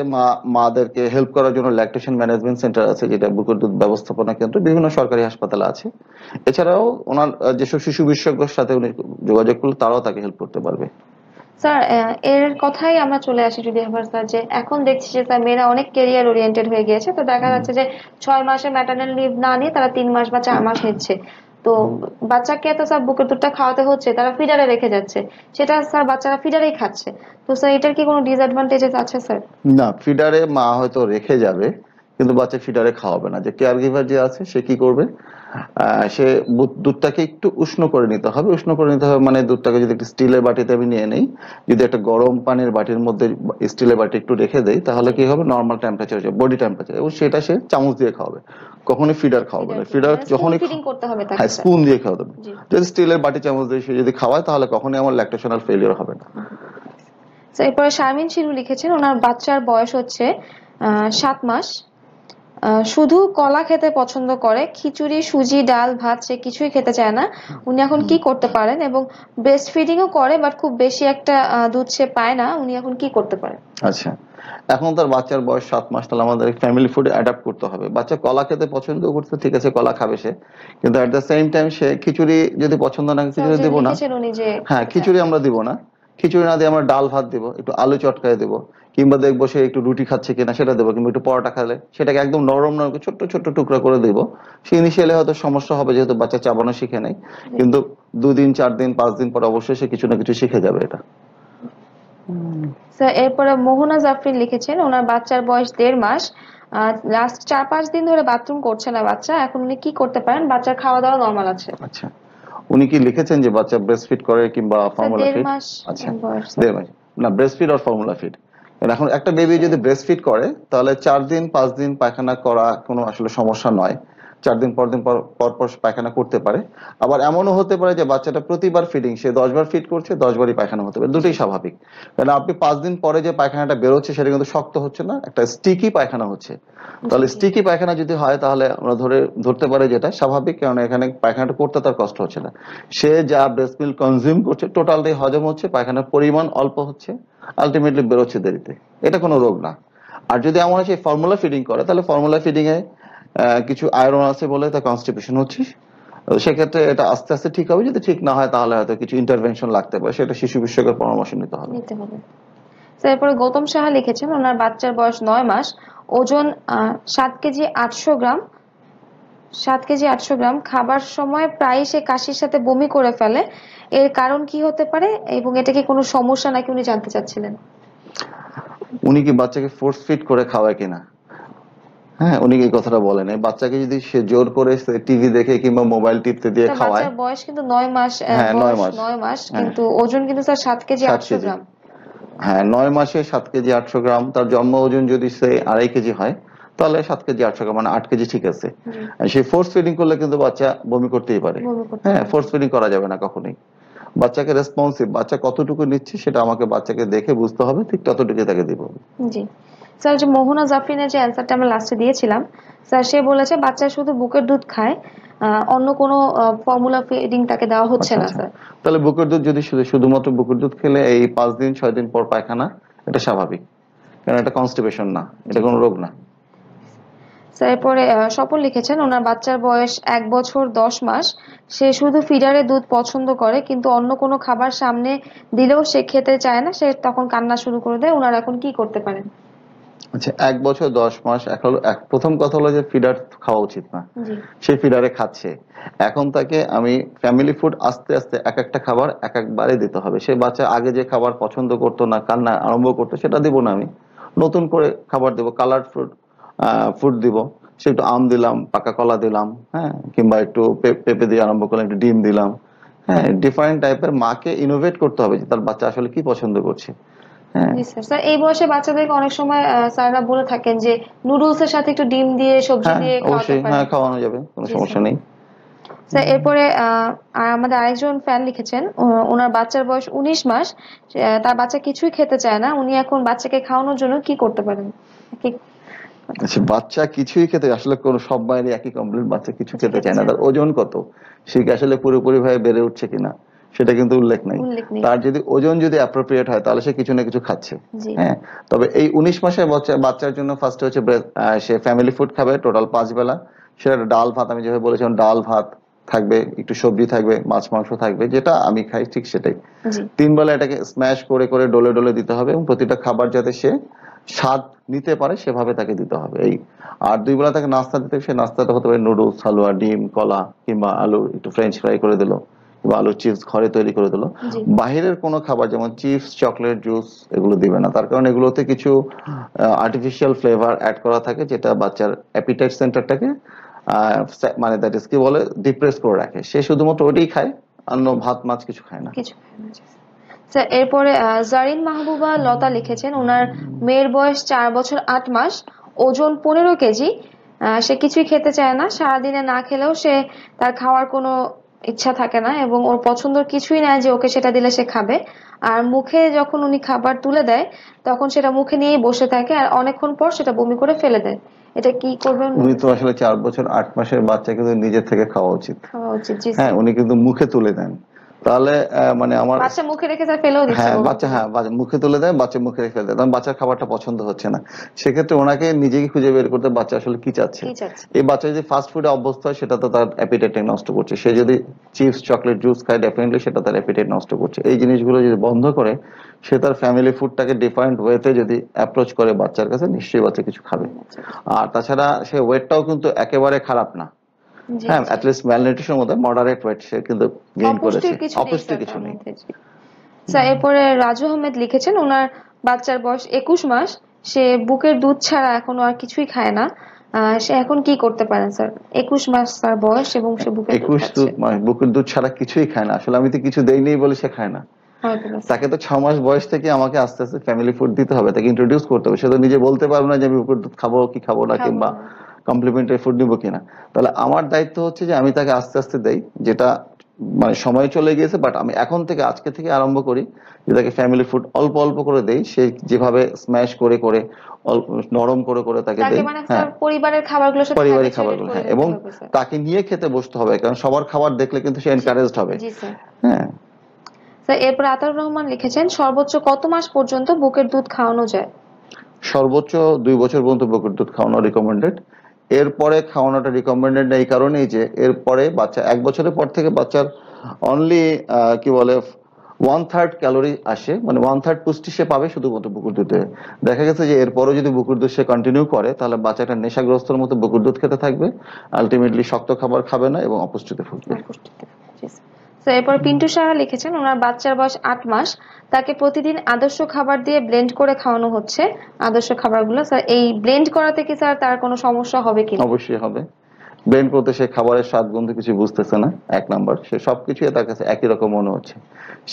মাদেরকে হেল্প করার জন্য ল্যাকটেশন ম্যানেজমেন্ট সেন্টার আছে, যেটা বুকের দুধ ব্যবস্থাপনা কেন্দ্র বিভিন্ন সরকারি হাসপাতালে আছে। এছাড়াও ওনার যেসব শিশু বিশেষজ্ঞের সাথে উনি যোগাযোগ করলে তারাও তাকে হেল্প করতে পারবে। স্যার, এর কথাই আমরা চলে আসি যদি এবার স্যার, যে এখন দেখছি যে স্যার মেয়েরা অনেক ক্যারিয়ার ওরিয়েন্টেড হয়ে গিয়েছে, তো দেখা যাচ্ছে যে 6 মাসে ম্যাটারনাল লিভ না নিয়ে তারা 3 মাস বা 4 মাস নিচ্ছে। তো বাচ্চাকে তো স্যার বুকের দুধটা খাওয়াতে হচ্ছে, তারা ফিডারে রেখে যাচ্ছে, সেটা স্যার বাচ্চারা ফিডারেই খাচ্ছে। তো স্যার এটার কি কোনো ডিসঅ্যাডভান্টেজেস আছে স্যার? না, ফিডারে মা হয়তো রেখে যাবে কিন্তু বাচ্চা ফিডারে খাওয়াবে না। যে কেয়ার গিভার যে আছে সে কি করবে, সে দুধটাকে একটু উষ্ণ করে নিতে হবে। উষ্ণ করে নিতে হবে মানে দুধটাকে যদি একটা স্টিলের বাটিতে আমি নিয়ে নেই, যদি একটা গরম পানির বাটির মধ্যে স্টিলের বাটি একটু রেখে দেই, তাহলে কি হবে, নর্মাল টেম্পারেচার হচ্ছে বডি টেম্পারেচার, এবং সেটা সে চামচ দিয়ে খাওয়াবে, কখনোই ফিডার খাওয়াবে না। ফিডার যখনই ফিডিং করতে হবে তাকে হ্যাঁ স্যার। স্পুন দিয়ে খাওয়াতে হবে। যদি স্টিলের বাটি চামচ দিয়ে সে যদি খাওয়ায়, তাহলে কখনোই আমার ল্যাকটেশনাল ফেলিওর হবে না। এরপরে শারমিন শিরু লিখেছেন, ওনার বাচ্চার বয়স হচ্ছে 7 মাস, শুধু কলা খেতে পছন্দ করে, খিচুড়ি সুজি ডাল ভাত সে কিছুই খেতে চায় না। উনি এখন কি করতে পারেন? এবং ব্রেস্ট ফিডিংও করে বাট খুব বেশি একটা দুধ সে পায় না, উনি এখন কি করতে পারেন? আচ্ছা, এখন তার বাচ্চার বয়স 7 মাস, তাহলে আমাদের ফ্যামিলি ফুডে অ্যাডাপ্ট করতে হবে। বাচ্চা কলা খেতে পছন্দ করতে, ঠিক আছে কলা খাবে সে, কিন্তু এট দ্য সেম টাইম সে খিচুড়ি যদি পছন্দ না, খিচুড়ি দিব না। উনি যে হ্যাঁ, খিচুড়ি আমরা দিব না। খিচুড়ি না দিয়ে আমরা ডাল ভাত দিব, একটু আলু চটকায় দেবো, কিংবা দেখবো সে একটু রুটি খাচ্ছে কিনা সেটা দেবো, কিংবা একটু পরোটা খেলে সেটাকে একদম নরম নরম ছোট্ট ছোট্ট টুকরা করে দিব। সে ইনিশিয়ালি হয়তো সমস্যা হবে, যেহেতু বাচ্চা চাবানো শিখে নেই, কিন্তু 2 দিন 4 দিন 5 দিন পর অবশ্যই সে কিছু না কিছু শিখে যাবে এটা। স্যার, এরপরে মোহনা জাফরিন লিখেছেন, ওনার বাচ্চার বয়স 1.5 মাস, লাস্ট 4-5 দিন ধরে বাথরুম করছে না বাচ্চা, এখন উনি কি করতে পারেন? বাচ্চার খাওয়া দাওয়া নরমাল আছে। আচ্ছা, উনি কি লিখেছেন যে বাচ্চা ব্রেস্ট ফিড করে কিংবা ফর্মুলা ফিড? 1.5 মাস আচ্ছা, বয়স। 1.5 মাস না, ব্রেস্ট ফিড আর ফর্মুলা ফিড। এখন একটা বেবি যদি ব্রেস্ট ফিড করে, তাহলে 4 দিন 5 দিন পায়খানা করা কোনো আসলে সমস্যা নয়। 4 দিন পর পর পায়খানা করতে পারে। আবার এমনও হতে পারে যে বাচ্চাটা প্রতিবার ফিডিং, সে 10 বার ফিড করছে, 10 বারই পায়খানা হতে পারে, দুটোই স্বাভাবিক। কারণ আপনি 5 দিন পরে যে পায়খানাটা বেরোচ্ছে সেটা কিন্তু শক্ত হচ্ছে না, একটা স্টিকি পায়খানা হচ্ছে। তাহলে স্টিকি পায়খানা যদি হয়, তাহলে আমরা ধরতে পারি যেটা স্বাভাবিক, কারণ এখানে পায়খানাটা করতে তার কষ্ট হচ্ছে না। সে যা ব্রেস্ট মিল্ক কনজিউম করছে টোটালটাই হজম হচ্ছে, পায়খানার পরিমাণ অল্প হচ্ছে, আলটিমেটলি বেরোচ্ছে দেরিতে, এটা কোনো রোগ না। আর যদি এমন হয় ফর্মুলা ফিডিং করে, তাহলে ফর্মুলা ফিডিং এ কিছু আয়রন আছে বলে তার কনস্টিপেশন হচ্ছে, সেক্ষেত্রে এটা আস্তে আস্তে ঠিক হবে। যদি ঠিক না হয়, তাহলে হয়তো কিছু ইন্টারভেনশন লাগতে পারে, সেটা শিশু বিশেষজ্ঞের পরামর্শ নিতে হবে। এরপরে গৌতম সাহা লিখেছেন, ওনার বাচ্চার বয়স 9 মাস, ওজন 7 কেজি 800 গ্রাম, 7 কেজি 800 গ্রাম, খাবার সময় প্রায় সে কাশির সাথে বমি করে ফেলে, এর কারণ কি হতে পারে এবং এটা কি কোনো সমস্যা নাকি উনি জানতে চাচ্ছিলেন। উনি কি বাচ্চাকে ফোর্স ফিড করে খাওয়ায় কিনা? হ্যাঁ, উনি এই কথাটা বলেন। বাচ্চাকে যদি সে জোর করে টিভি দেখে কিংবা মোবাইল টিপতে দিয়ে খাওয়ায়, বাচ্চার বয়স কিন্তু 9 মাস, হ্যাঁ 9 মাস, 9 মাস, কিন্তু ওজন কিন্তু স্যার 7 কেজি 800 গ্রাম। হ্যাঁ, 9 মাসে 7 কেজি 800 গ্রাম, তার জন্ম ওজন যদি সে 2.5 কেজি হয়, তাহলে 7 কেজি 800 গ্রাম মানে 8 কেজি ঠিক আছে। সে ফোর্স ফিডিং করলে কিন্তু বাচ্চা বমি করতেই পারে। হ্যাঁ, ফোর্স ফিডিং করা যাবে না কখনোই। বাচ্চাকে রেসপন্সিভ, বাচ্চা কতটুকু নিচ্ছে সেটা আমাকে বাচ্চাকে দেখে বুঝতে হবে, ঠিক ততটুকু তাকে দিব। জি স্যার, যে মোহনা জাফরিনের যে অ্যান্সারটা আমরা লাস্টে দিয়েছিলাম স্যার, সে বলেছে বাচ্চা শুধু বুকের দুধ খায়, অন্য কোনো ফর্মুলা ফিডিং তাকে দেওয়া হচ্ছে না স্যার। তাহলে বুকের দুধ যদি শুধুমাত্র বুকের দুধ খেলে এই 5 দিন 6 দিন পর পায়খানা এটা স্বাভাবিক, কারণ এটা কনস্টিপেশন না, এটা কোনো রোগ না। স্যার এরপরে স্বপন লিখেছেন ওনার বাচ্চার বয়স 1 বছর 10 মাস, সে শুধু ফিডারে দুধ পছন্দ করে কিন্তু অন্য কোনো খাবার সামনে দিলেও সে খেতে চায় না, সে তখন কান্না শুরু করে দেয়, ওনারা এখন কি করতে পারেন? আচ্ছা, 1 বছর 10 মাস, এখন প্রথম কথা হলো যে ফিডার খাওয়া উচিত না, জি সে ফিডারে খাচ্ছে। এখন তাকে আমি ফ্যামিলি ফুড আস্তে আস্তে এক একটা খাবার এক একবারে দিতে হবে। সে বাচ্চা আগে যে খাবার পছন্দ করতো না, কান্না আরম্ভ করতো, সেটা দিব না আমি, নতুন করে খাবার দেবো, কালার ফুড ফুড দিব। সে একটু আম দিলাম, পাকা কলা দিলাম, হ্যাঁ, কিংবা একটু পেঁপে দিয়ে আরম্ভ করলাম, একটু ডিম দিলাম। হ্যাঁ, ডিফারেন্ট টাইপের, মাকে ইনোভেট করতে হবে যে তার বাচ্চা আসলে কি পছন্দ করছে। হ্যাঁ, জি স্যার। স্যার এই বয়সে বাচ্চাদেরকে অনেক সময় স্যাররা বলে থাকেন যে নুডলস এর সাথে একটু ডিম দিয়ে সবজি হ্যাঁ, দিয়ে খাওয়াতে অবশ্যই, পারেন। হ্যাঁ, খাওয়ানো যাবে, কোনো জি সমস্যা স্যার। নেই। স্যার এরপরে আর আমাদের আরেকজন ফ্যান লিখেছেন ওনার বাচ্চার বয়স 19 মাস, তার বাচ্চা কিছুই খেতে চায় না, উনি এখন বাচ্চাকে খাওয়ানোর জন্য কি করতে পারেন? কি আচ্ছা, বাচ্চা কিছুই খেতে, আসলে কোন সব মায়েরই একই কমপ্লেন, বাচ্চা কিছু কিছু খেতে খেতে চায় না। চায় তার না, ওজন কত, সে কি আসলে পুরোপুরি ভাবে বেড়ে উঠছে কিনা, সেটা কিন্তু উল্লেখ নাই। উল্লেখ নেই। তার যদি ওজন যদি অ্যাপ্রোপ্রিয়েট হয়, তাহলে সে কিছু না কিছু খাচ্ছে। জি হ্যাঁ, তবে এই 19 মাসের বাচ্চার জন্য ফার্স্ট হচ্ছে সে ফ্যামিলি ফুড খাবে টোটাল 5 বেলা। সেটা ডাল ভাত, আমি যেভাবে বলেছিলাম, ডাল ভাত থাকবে, একটু সবজি থাকবে, মাছ মাংস থাকবে, যেটা আমি খাই ঠিক সেটাই। জি 3 বেলা এটাকে স্ম্যাশ করে করে ডলে ডলে দিতে হবে, এবং প্রতিটা খাবার যাতে সে স্বাদ নিতে পারে সেভাবে তাকে দিতে হবে। এই আর 2 বেলা তাকে নাস্তা দিতে হবে, সে নাস্তাটা হতে পারে নুডলস, হালুয়া, ডিম, কলা, কিংবা আলু একটু ফ্রেঞ্চ ফ্রাই করে দিল, কিংবা আলুর চিপস ঘরে তৈরি করে দিল। জি বাহিরের কোনো খাবার যেমন চিপস, চকলেট, জুস এগুলো দিবে না, তার কারণ এগুলোতে কিছু আর্টিফিশিয়াল ফ্লেভার অ্যাড করা থাকে, যেটা বাচ্চার অ্যাপিটাইট সেন্টারটাকে মানে দ্যাট ইজ কি বলে, ডিপ্রেস করে রাখে। সে শুধুমাত্র ওটাই খায়, অন্য ভাত মাছ কিছু খায় না। কিছু খায় না। জি। স্যার এরপরে জারিন মাহবুবা লতা লিখেছেন ওনার মেয়ের বয়স 4 বছর 8 মাস, ওজন 15 কেজি, সে কিছুই খেতে চায় না, সারাদিনে না খেলেও সে তার খাওয়ার কোনো ইচ্ছা থাকে না এবং ওর পছন্দের কিছুই নাই যে ওকে সেটা দিলে সে খাবে। আর মুখে যখন উনি খাবার তুলে দেয় তখন সেটা মুখে নিয়েই বসে থাকে আর অনেকক্ষণ পর সেটা বমি করে ফেলে দেয়। এটা কি করবেন? উনি তো আসলে 4 বছর 8 মাসের বাচ্চা কিন্তু নিজের থেকে খাওয়া উচিত। খাওয়া উচিত। জি হ্যাঁ, স্যার। উনি কিন্তু মুখে তুলে দেন, তাহলে মানে আমার, বাচ্চা মুখে রেখে স্যার ফেলেও দিচ্ছে হ্যাঁ বলুন। বাচ্চা, হ্যাঁ মুখে তুলে দেয়, বাচ্চা মুখে রেখে দেয়, তখন বাচ্চার খাবারটা পছন্দ হচ্ছে না। সেক্ষেত্রে ওনাকে নিজেকে খুঁজে বের করতে, বাচ্চা আসলে কি চাচ্ছে। কি চাচ্ছে? এই বাচ্চা যদি ফাস্ট ফুডে অভ্যস্ত হয়, সেটা তো তার অ্যাপিটাইট নষ্ট করছে। সে যদি চিপস, চকলেট, জুস খায়, ডেফিনেটলি সেটা তার অ্যাপিটাইট নষ্ট করছে। এই জিনিসগুলো যদি বন্ধ করে সে তার ফ্যামিলি ফুডটাকে ডিফারেন্ট ওয়েতে যদি অ্যাপ্রোচ করে বাচ্চার কাছে, নিশ্চয়ই বাচ্চা কিছু খাবে। আর তাছাড়া সে ওয়েটটাও কিন্তু একেবারে খারাপ না। জি হ্যাঁ, জি। অ্যাটলিস্ট ম্যালনিউট্রিশনের মধ্যে মডারেট ওয়েট সে কিন্তু গেইন করেছে, অপুষ্টির কিছু নেই অপুষ্টির স্যার কিছু তার নেই। মধ্যে। জি। স্যার এরপরে রাজু আহমেদ লিখেছেন ওনার বাচ্চার বয়স 21 মাস, সে বুকের দুধ ছাড়া এখনো আর কিছুই খায় না, সে এখন কি করতে পারেন স্যার? 21 মাস তার বয়স এবং সে বুকের দুধ 21 খাচ্ছে। বুকের দুধ ছাড়া কিছুই খায় না, আসলে আমি তো কিছু দেইনি বলে সে খায় না। হয়তো না স্যার। তাকে তো 6 মাস বয়স থেকে আমাকে আস্তে আস্তে ফ্যামিলি ফুড দিতে হবে, তাকে ইন্ট্রোডিউস করতে হবে। সে তো নিজে বলতে পারবে না যে আমি বুকের দুধ খাবো কি খাবো না, খাবো কিংবা না। কমপ্লিমেন্টারি ফুড নিবো কিনা। তাহলে আমার দায়িত্ব হচ্ছে যে আমি তাকে আস্তে আস্তে দেই, যেটা মানে সময় চলে গিয়েছে, বাট আমি এখন থেকে, আজকে থেকে আরম্ভ করি যে তাকে ফ্যামিলি ফুড অল্প অল্প করে দেই। সে যেভাবে স্ম্যাশ করে করে অল্প নরম করে করে তাকে তাকে দেই। মানে হ্যাঁ, স্যার পরিবারের খাবারগুলোর সাথে পারিবারিক হ্যাবিচুয়েটেড খাবারগুলো, করে হ্যাঁ, দিতে এবং হবে স্যার। তাকে নিয়ে খেতে বসতে হবে, কারণ সবার খাবার দেখলে কিন্তু সে জি এনকারেজড হবে। জি স্যার। হ্যাঁ, স্যার এরপর আতাউর রহমান লিখেছেন সর্বোচ্চ কত মাস পর্যন্ত বুকের দুধ খাওয়ানো যায়? সর্বোচ্চ 2 বছর পর্যন্ত বুকের দুধ খাওয়ানো রিকমেন্ডেড। এরপরে খাওয়ানোটা রিকমেন্ডেড না, এই কারণেই যে এরপরে বাচ্চা 1 বছরের পর থেকে বাচ্চার অনলি কি বলে 1/3 ক্যালোরি আসে, মানে 1/3 পুষ্টি সে পাবে শুধুমাত্র বুকের দুধে। দেখা গেছে যে এরপরও যদি বুকের দুধ সে কন্টিনিউ করে, তাহলে বাচ্চাটা নেশাগ্রস্তর মতো বুকের দুধ খেতে থাকবে, আলটিমেটলি শক্ত খাবার খাবে না এবং অপুষ্টিতে ভুগবে। পুষ্টিতে। জি স্যার। স্যার এরপর পিন্টু সাহা লিখেছেন ওনার বাচ্চার বয়স 8 মাস, তাকে প্রতিদিন আদর্শ খাবার দিয়ে ব্লেন্ড করে খাওয়ানো হচ্ছে, আদর্শ খাবারগুলো। স্যার এই ব্লেন্ড করাতে কি স্যার তার কোনো সমস্যা হবে কিনা? অবশ্যই হবে। ব্লেন্ড করতে সে খাবারের স্বাদ গন্ধ কিছু বুঝতেছে না, 1 নাম্বার। সে সবকিছু তার কাছে একই রকম মনে হচ্ছে।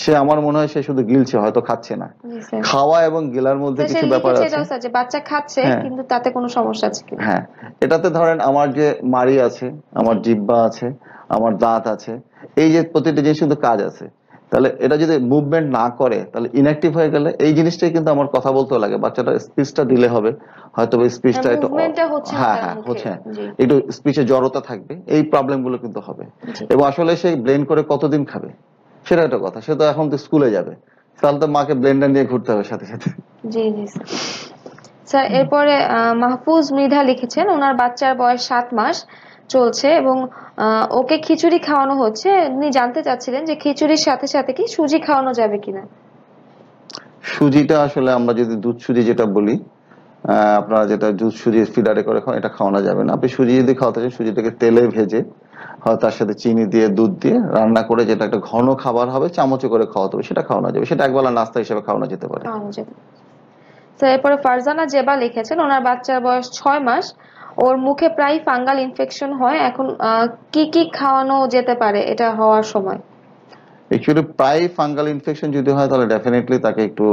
সে, আমার মনে হয় সে শুধু গিলছে, হয়তো খাচ্ছে না। জি স্যার। খাওয়া এবং গিলার মধ্যে স্যার সে কিছু ব্যাপার লিখেছে আছে। এটাও স্যার যে বাচ্চা খাচ্ছে হ্যাঁ, কিন্তু তাতে কোনো সমস্যা আছে কিনা। হ্যাঁ, এটাতে ধরেন আমার যে মাড়ি আছে, আমার জি জিহ্বা আছে, আমার দাঁত আছে, এই যে প্রতিটি জিনিস কিন্তু কাজ আছে। তাহলে এটা যদি মুভমেন্ট না করে, তাহলে ইনঅ্যাক্টিভ হয়ে গেলে এই জিনিসটাই কিন্তু আমার কথা বলতেও লাগে। বাচ্চাটা স্পিচটা দিলে হবে, হয়তো স্পিচটা একটু, মুভমেন্টটা হচ্ছে না হ্যাঁ তার হ্যাঁ মুখে। হচ্ছে, জি একটু স্পিচে জড়তা থাকবে, এই প্রবলেম গুলো কিন্তু হবে। জি। এবং আসলে সে ব্লেন্ড করে কতদিন খাবে, সেটা একটা কথা। সে তো এখন তো স্কুলে যাবে, তাহলে তো মাকে ব্লেন্ডার নিয়ে ঘুরতে হবে সাথে সাথে। জি জি স্যার। স্যার এরপরে মাহফুজ মৃধা লিখেছেন ওনার বাচ্চার বয়স 7 মাস চলছে এবং ওকে খিচুড়ি খাওয়ানো হচ্ছে। উনি জানতে চাচ্ছিলেন যে খিচুড়ির সাথে সাথে কি সুজি খাওয়ানো যাবে কিনা। সুজিটা আসলে আমরা যদি দুধ সুজি যেটা বলি, আপনারা যেটা দুধ সুজি ফিডারে করে খাওয়া, এটা খাওয়ানো যাবে না। আপনি সুজি যদি খাওয়াতে চান, সুজিটাকে তেলে ভেজে হয় তার সাথে চিনি দিয়ে দুধ দিয়ে রান্না করে যেটা একটা ঘন খাবার হবে, চামচে করে খাওয়াতে হবে, সেটা খাওয়ানো যাবে। সেটা একবেলা নাস্তা হিসেবে খাওয়ানো যেতে পারে। খাওয়ানো যাবে। তো এরপরে ফারজানা জেবা লিখেছেন ওনার বাচ্চার বয়স 6 মাস, ওর মুখে প্রায় ফাঙ্গাল ইনফেকশন হয়, এখন কি কি খাওয়ানো যেতে পারে এটা হওয়ার সময়। অ্যাকচুয়ালি প্রায় ফাঙ্গাল ইনফেকশন যদি হয় তাহলে ডেফিনেটলি তাকে একটু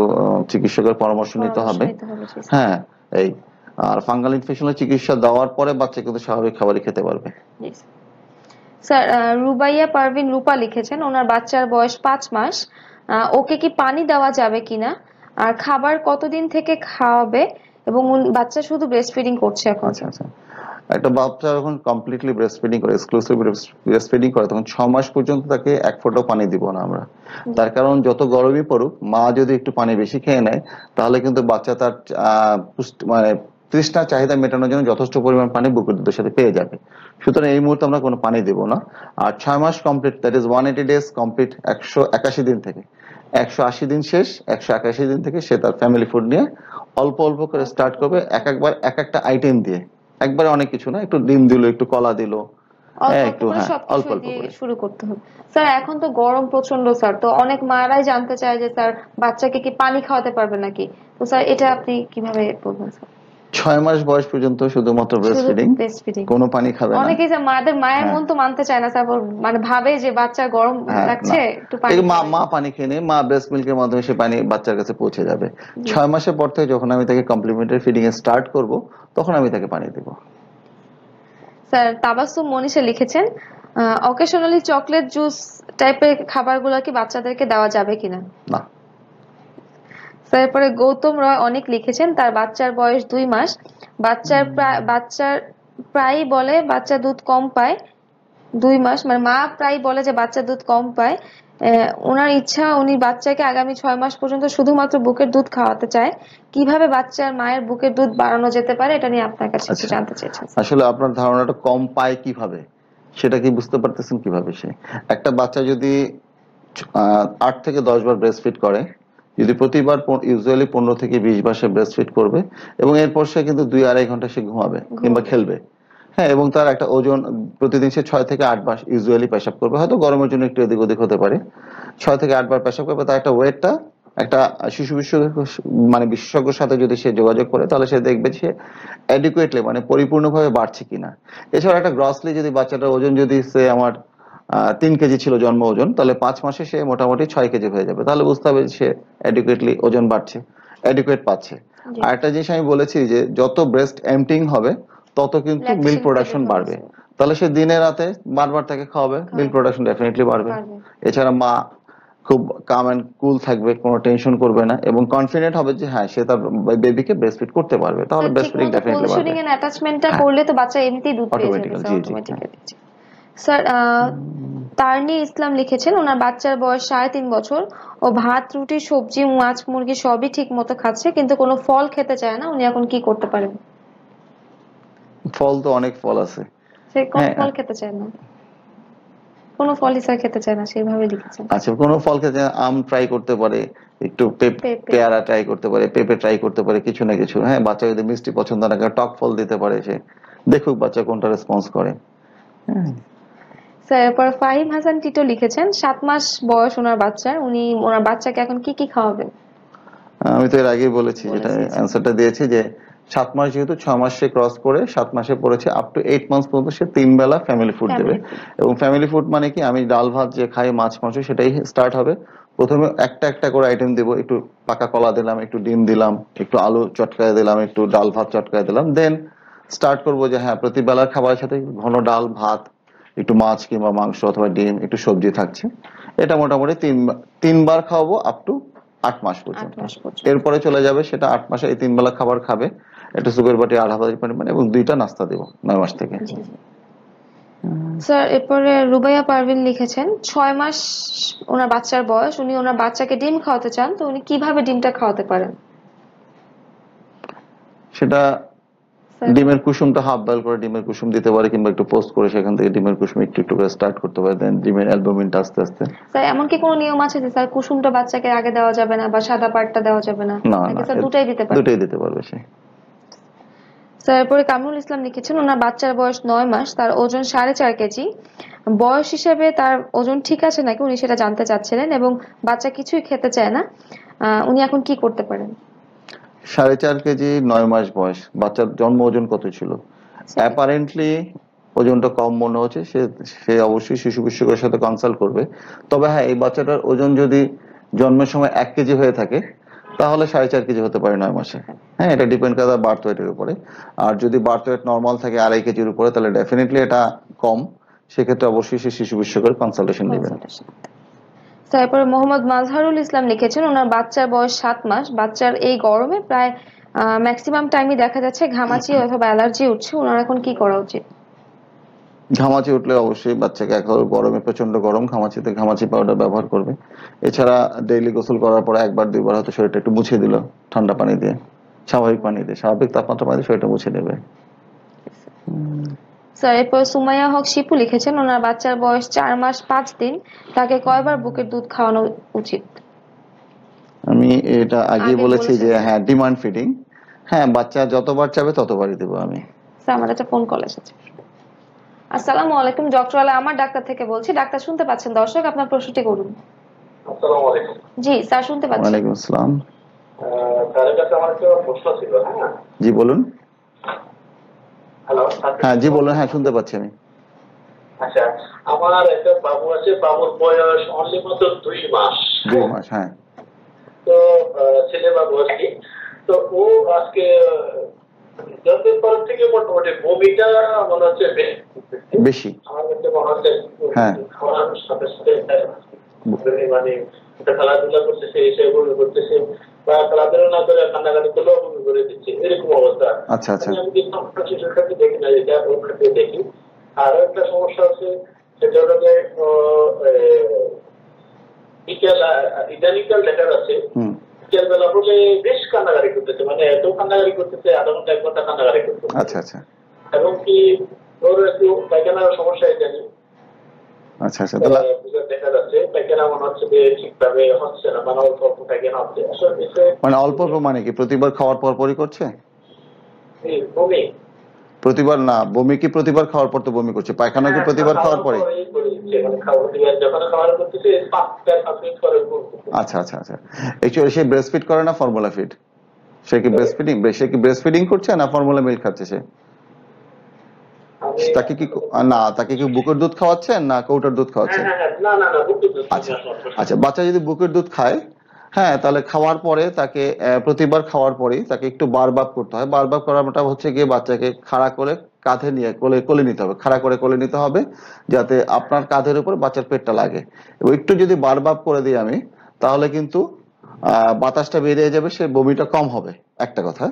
চিকিৎসকের পরামর্শ নিতে হবে। হ্যাঁ, এই আর ফাঙ্গাল ইনফেকশনের চিকিৎসা দেওয়ার পরে বাচ্চা কিন্তু স্বাভাবিক খাবারই খেতে পারবে। স্যার রুবাইয়া পারভিন রূপা লিখেছেন ওনার বাচ্চার বয়স 5 মাস, ওকে কি পানি দেওয়া যাবে কিনা, আর খাবার কতদিন থেকে খাওয়াবে, এবং বাচ্চা শুধু ব্রেস্ট ফিডিং করছে এখন। আচ্ছা আচ্ছা, একটা বাচ্চা যখন কমপ্লিটলি ব্রেস্ট ফিডিং করে, এক্সক্লুসিভ ব্রেস্ট ফিডিং করে, তখন 6 মাস পর্যন্ত তাকে এক ফোঁটাও পানি দিব না আমরা। তার কারণ যত গরমই পড়ুক, মা যদি একটু পানি বেশি খেয়ে নেয় তাহলে কিন্তু বাচ্চা তার মানে তৃষ্ণা চাহিদা মেটানোর জন্য যথেষ্ট পরিমাণ পানি বুকের দুধের সাথে পেয়ে যাবে। সুতরাং এই মুহূর্তে আমরা কোনো পানি দেব না। আর 6 মাস complete, that is 180 days complete, 181 দিন থেকে 180 দিন শেষ, 181 দিন থেকে সে তার ফ্যামিলি ফুড নিয়ে অল্প অল্প করে স্টার্ট করবে, একবার এক একটা আইটেম দিয়ে। একবারে অনেক কিছু না, একটু ডিম দিল, একটু কলা দিল, একটু অল্প অল্প করে শুরু করতে হবে। স্যার এখন তো গরম প্রচন্ড স্যার, তো অনেক মারাই জানতে চায় যে স্যার বাচ্চাকে কি পানি খাওয়াতে পারবে নাকি, তো স্যার এটা আপনি কিভাবে বলবেন স্যার। 6 মাস বয়স পর্যন্ত শুধুমাত্র ব্রেস্ট ফিডিং, কোনো পানি খাবে না। অনেকেই মায়ের মন তো মানতে চায় না স্যার, মানে ভাবে যে বাচ্চা গরম লাগছে একটু পানি, মা পানি খেয়ে নেয়, মা ব্রেস্ট মিল্কের মাধ্যমে সে পানি বাচ্চার কাছে পৌঁছে যাবে। 6 মাসের পর থেকে যখন আমি তাকে কমপ্লিমেন্টারি ফিডিং এ স্টার্ট করব, তখন আমি তাকে পানি দেব। স্যার তাবাসসুম মনীষা লিখেছেন অকেশনালি চকলেট জুস টাইপের খাবারগুলো কি বাচ্চাদেরকে দেওয়া যাবে কিনা। না। তারপরে গৌতম রয় অনেক লিখেছেন তার বাচ্চার বয়স 2 মাস, বাচ্চার প্রায় বলে বাচ্চা দুধ কম পায়। 2 মাস মানে মা প্রায় বলে যে বাচ্চা দুধ কম পায়, ওনার ইচ্ছা উনি বাচ্চাকে আগামী 6 মাস পর্যন্ত শুধুমাত্র বুকের দুধ খাওয়াতে চায়, কিভাবে বাচ্চার মায়ের বুকের দুধ বাড়ানো যেতে পারে এটা নিয়ে আপনার কাছে জানতে চেয়েছেন। আসলে আপনার ধারণাটা কম পায় কিভাবে সেটা কি বুঝতে পারতেছেন কিভাবে? সে একটা বাচ্চা যদি 8 থেকে 10 বার ব্রেস্ট ফিড করে, যদি প্রতিবার ইউজুয়ালি 15 থেকে 20 বার সে ব্রেস্ট ফিড করবে, এবং এরপর সে কিন্তু 2-2.5 ঘন্টা সে ঘুমাবে কিংবা খেলবে। হ্যাঁ, এবং তার একটা ওজন প্রতিদিন সে 6 থেকে 8 বার ইউজুয়ালি পেশাব করবে, হয়তো গরমের জন্য একটু এদিক ওদিক হতে পারে। 6 থেকে 8 বার পেশাব করবে, তার একটা ওয়েটটা একটা শিশু মানে বিশেষজ্ঞের সাথে যদি সে যোগাযোগ করে তাহলে সে দেখবে সে অ্যাডিকুয়েটলি মানে পরিপূর্ণভাবে বাড়ছে কিনা। এছাড়া একটা গ্রসলি যদি বাচ্চাটার ওজন যদি সে আমার 3 কেজি ছিল জন্ম ওজন, তাহলে 5 মাসে সে মোটামুটি 6 কেজি হয়ে যাবে, তাহলে বুঝতে হবে সে অ্যাডিকুয়েটলি ওজন বাড়ছে, অ্যাডিকুয়েট পাচ্ছে। আর একটা জিনিস আমি বলেছি যে যত ব্রেস্ট এমটিং হবে তত কিন্তু মিল্ক প্রোডাকশন বাড়বে, তাহলে সে দিনে রাতে বারবার তাকে খাওয়াবে, মিল্ক প্রোডাকশন ডেফিনেটলি বাড়বে। এছাড়া মা খুব কাম এন্ড কুল থাকবে, কোনো টেনশন করবে না, এবং কনফিডেন্ট হবে যে হ্যাঁ সে তার বেবিকে ব্রেস্ট ফিড করতে পারবে, তাহলে ব্রেস্ট ফিডিং ডেফিনেটলি বাড়বে। পজিশনিং এন্ড অ্যাটাচমেন্টটা করলে তো বাচ্চা এমনিতেই দুধ পেয়ে যাবে অটোমেটিক্যালি। স্যার তারনি ইসলাম লিখেছেন ওনার বাচ্চার বয়স 3.5 বছর, ও ভাত রুটি সবজি মাছ মুরগি সবই ঠিক মতো খাচ্ছে কিন্তু কোনো ফল খেতে চায় না, উনি এখন কি করতে পারেন। ফল তো অনেক ফল আছে, সে কোন ফল খেতে চায় না, কোনো ফলই স্যার খেতে চায় না সেভাবে লিখেছেন। আচ্ছা, কোনো ফল খেতে, আম ট্রাই করতে পারে, একটু পেয়ারা ট্রাই করতে পারে, পেঁপে ট্রাই করতে পারে, কিছু না কিছু। হ্যাঁ, বাচ্চা যদি মিষ্টি পছন্দ না করে টক ফল দিতে পারে, সে দেখুক বাচ্চা কোনটা রেসপন্স করে। স্যার এরপর ফাহিম হাসান টিটো লিখেছেন 7 মাস বয়স ওনার বাচ্চার, উনি ওনার বাচ্চাকে এখন কি কি খাওয়াবেন। আমি তো এর আগেই বলেছি, যেটা অ্যান্সারটা দিয়েছি যে 7 মাস যেহেতু 6 মাস সে ক্রস করে 7 মাসে পড়েছে, আপ টু 8 মাস পর্যন্ত সে 3 বেলা ফ্যামিলি ফুড দেবে। এবং ফ্যামিলি ফুড মানে কি, আমি ডাল ভাত যে খাই, মাছ মাংস, সেটাই স্টার্ট হবে। প্রথমে একটা একটা করে আইটেম দেবো, একটু পাকা কলা দিলাম, একটু ডিম দিলাম, একটু আলু চটকায় দিলাম, একটু ডাল ভাত চটকায় দিলাম, দেন স্টার্ট করবো যে হ্যাঁ প্রতি বেলার খাবারের সাথে ঘন ডাল ভাত, একটু মাছ কিংবা মাংস অথবা ডিম, একটু সবজি থাকছে। এটা মোটামুটি 3 বার খাওয়াবো আপ টু 8 মাস পর্যন্ত। এরপরে চলে যাবে সেটা 8 মাসে এই 3 বেলা খাবার খাবে, একটা সুগার বাটি 1/2 বাটি পরিমাণ, এবং 2টা নাস্তা দেবো 9 মাস থেকে। স্যার এরপরে রুবাইয়া পারভিন লিখেছেন 6 মাস ওনার বাচ্চার বয়স, উনি ওনার বাচ্চাকে ডিম খাওয়াতে চান, তো উনি কিভাবে ডিমটা খাওয়াতে পারেন। সেটা ডিমের কুসুমটা হাফ বয়েল করে ডিমের কুসুম দিতে পারে, কিংবা একটু পোস্ট করে সেখান থেকে ডিমের কুসুম একটু একটু করে স্টার্ট করতে পারে, দেন ডিমের অ্যালবুমিনটা আস্তে আস্তে। স্যার এমন কি কোনো নিয়ম আছে যে স্যার কুসুমটা বাচ্চাকে আগে দেওয়া যাবে না বা সাদা পার্টটা দেওয়া যাবে না, না নাকি না, স্যার দুটাই দিতে পারবে? দুটাই দিতে পারবে সে। স্যার এরপরে কামরুল ইসলাম লিখেছেন ওনার বাচ্চার বয়স 9 মাস, তার ওজন 4.5 কেজি। বয়স হিসেবে তার ওজন ঠিক আছে নাকি উনি সেটা জানতে চাচ্ছিলেন, এবং বাচ্চা কিছুই খেতে চায় না, উনি এখন কি করতে পারেন? 4.5 কেজি, 9 মাস বয়স, বাচ্চার জন্ম ওজন কত ছিল? অ্যাপারেন্টলি ওজনটা কম মনে হচ্ছে, সে সে অবশ্যই শিশু বিশেষজ্ঞের সাথে কনসাল্ট করবে। তবে হ্যাঁ, এই বাচ্চাটার ওজন যদি জন্মের সময় 1 কেজি হয়ে থাকে তাহলে 4.5 কেজি হতে পারে 9 মাসে। হ্যাঁ, এটা ডিপেন্ড করে তার বার্থ ওয়েটের উপরে। আর যদি বার্থ ওয়েট নর্মাল থাকে 2.5 কেজির উপরে, তাহলে ডেফিনেটলি এটা কম। সেক্ষেত্রে অবশ্যই সে শিশু বিশেষজ্ঞের কনসালটেশন নেবেন। তারপরে মোহাম্মদ মাজহারুল ইসলাম লিখেছেন ওনার বাচ্চার বয়স 7 মাস, বাচ্চার এই গরমে প্রায় ম্যাক্সিমাম টাইমই দেখা যাচ্ছে ঘামাচি অথবা অ্যালার্জি উঠছে, ওনার এখন কি করা উচিত? ঘামাচি উঠলে অবশ্যই বাচ্চাকে একবার গরমে, প্রচন্ড গরম, ঘামাচিতে ঘামাচি পাউডার ব্যবহার করবে। এছাড়া ডেইলি গোসল করার পরে 1-2 বার হয়তো শরীরটা একটু মুছে দিল ঠান্ডা পানি দিয়ে, স্বাভাবিক পানি দিয়ে, স্বাভাবিক তাপমাত্রা পানি দিয়ে শরীরটা মুছে নেবে। স্যার এরপর সুমাইয়া হক শিপু লিখেছেন ওনার বাচ্চার বয়স 4 মাস 5 দিন, তাকে কয়বার বুকের দুধ খাওয়ানো উচিত? আমি এটা আগে বলেছি যে বলেছেন। হ্যাঁ, ডিমান্ড ফিডিং। হ্যাঁ, বাচ্চা যতবার চাবে ততবারই দেবো আমি। স্যার আমার একটা ফোন কল এসেছে। আসসালামু আলাইকুম, ডক্টর আলা আমার ডাক্তার থেকে বলছি। ডাক্তার শুনতে পাচ্ছেন? দর্শক আপনার প্রশ্নটি করুন। আসসালামু আলাইকুম। জি স্যার শুনতে পাচ্ছি। ওয়ালাইকুম আসসালাম। স্যারের কাছে আমার একটা প্রশ্ন ছিল। হ্যাঁ, জি বলুন। হ্যালো। হ্যাঁ জি বলুন, হ্যাঁ শুনতে পাচ্ছি আমি। আচ্ছা, আমার একটা বাবু আছে, বাবুর বয়স অনলি মাত্র 2 মাস। 2 মাস, হ্যাঁ। তো ছেলে বাবু আর কি। তো ও আজকে জন্মের পর থেকে মোটামুটি বমিটা মনে হচ্ছে বেশি। আমার কাছে মনে হচ্ছে হ্যাঁ। খাওয়ার সাথে সাথে মানে খেলাধুলা করতেছে, এসে বমি করতেছে, বা খেলাধুলা না করে কান্নাকাটি করলেও বমি করে দিচ্ছে, এরকম অবস্থা। আচ্ছা আচ্ছা। আমি কিন্তু শিশুটাকে দেখি না, যেটা ওর ক্ষেত্রে দেখি। আরো একটা সমস্যা আছে, সেটা হলো যে ইদানিকাল দেখা যাচ্ছে বিকেলবেলা হলে বেশ কান্নাকাটি করতেছে, মানে এত কান্নাকাটি করতেছে, আধা ঘন্টা 1 ঘন্টা কান্নাকাটি করতেছে। আচ্ছা আচ্ছা। এবং কি ওর একটু পায়খানার সমস্যা ইদানি। আচ্ছা আচ্ছা। তাহলে দেখা যাচ্ছে পায়খানা মনে হচ্ছে যে ঠিকভাবে হচ্ছে না, মানে অল্প অল্প পায়খানা হচ্ছে। আসলে মানে অল্প অল্প মানে কি প্রতিবার খাওয়ার পর পরই করছে? বমি প্রতিবার না, বমি কি প্রতিবার খাওয়ার পর তো বমি করছে, পায়খানা কি প্রতিবার খাওয়ার পরে? আচ্ছা আচ্ছা আচ্ছা। অ্যাকচুয়ালি সে ব্রেস্ট ফিড করে না ফর্মুলা ফিড? সে কি ব্রেস্ট ফিডিং করছে না ফর্মুলা মিল্ক খাচ্ছে সে? তাকে কি তাকে কি বুকের দুধ খাওয়াচ্ছেন না কৌটার দুধ খাওয়াচ্ছেন? আচ্ছা আচ্ছা। বাচ্চা যদি বুকের দুধ খায়, হ্যাঁ, তাহলে খাওয়ার পরে তাকে প্রতিবার খাওয়ার পরেই তাকে একটু বারবাব করতে হয়। বারবাব করাটা হচ্ছে গিয়ে বাচ্চাকে খাড়া করে কাঁধে নিয়ে কোলে নিতে হবে, খাড়া করে কোলে নিতে হবে, যাতে আপনার কাঁধের উপর বাচ্চার পেটটা লাগে। এবং একটু যদি বারবাব করে দিই আমি, তাহলে কিন্তু বাতাসটা বেরিয়ে যাবে, সে বমিটা কম হবে, একটা কথা।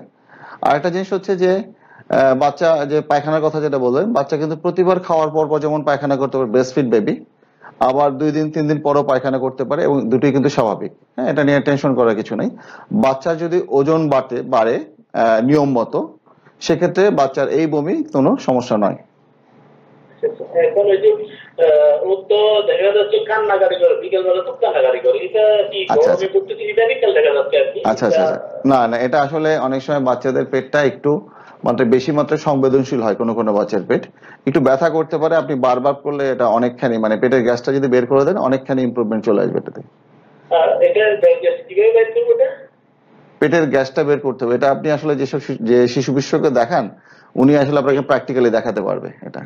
আর একটা জিনিস হচ্ছে যে বাচ্চা যে পায়খানার কথা যেটা বললেন, বাচ্চা কিন্তু প্রতিবার খাওয়ার পর যেমন পায়খানা করতে পারে ব্রেস্ট ফিড বেবি, আবার 2 দিন 3 দিন পরও পায়খানা করতে পারে, এবং দুটোই কিন্তু স্বাভাবিক। হ্যাঁ, এটা নিয়ে টেনশন করার কিছু নেই। বাচ্চার যদি ওজন বাড়ে নিয়ম মতো, সেক্ষেত্রে বাচ্চার এই বমি কোনো সমস্যা নয়। এখন ওই যে ও তো দেখা যাচ্ছে কান্নাকাটি করে, বিকেলবেলা তো কান্নাকাটি করে, এটা কি গরমে করতেছে? এটা বিকেল দেখা যাচ্ছে আর কি। আচ্ছা আচ্ছা। না না, এটা আসলে অনেক সময় বাচ্চাদের পেটটা একটু বেশি মাত্রায় সংবেদনশীল হয়, কোনো কোনো বাচ্চার পেট একটু ব্যথা করতে পারে। আপনি বারবার করলে এটা অনেকখানি, মানে পেটের গ্যাসটা যদি বের করে দেন, অনেকখানি ইমপ্রুভমেন্ট চলে আসবে এটাতে। পেটের গ্যাসটা বের করতে হবে, এটা আপনি আসলে যে শিশু বিশেষজ্ঞ দেখান, উনি আসলে আপনাকে প্র্যাকটিক্যালি দেখাতে পারবে এটা।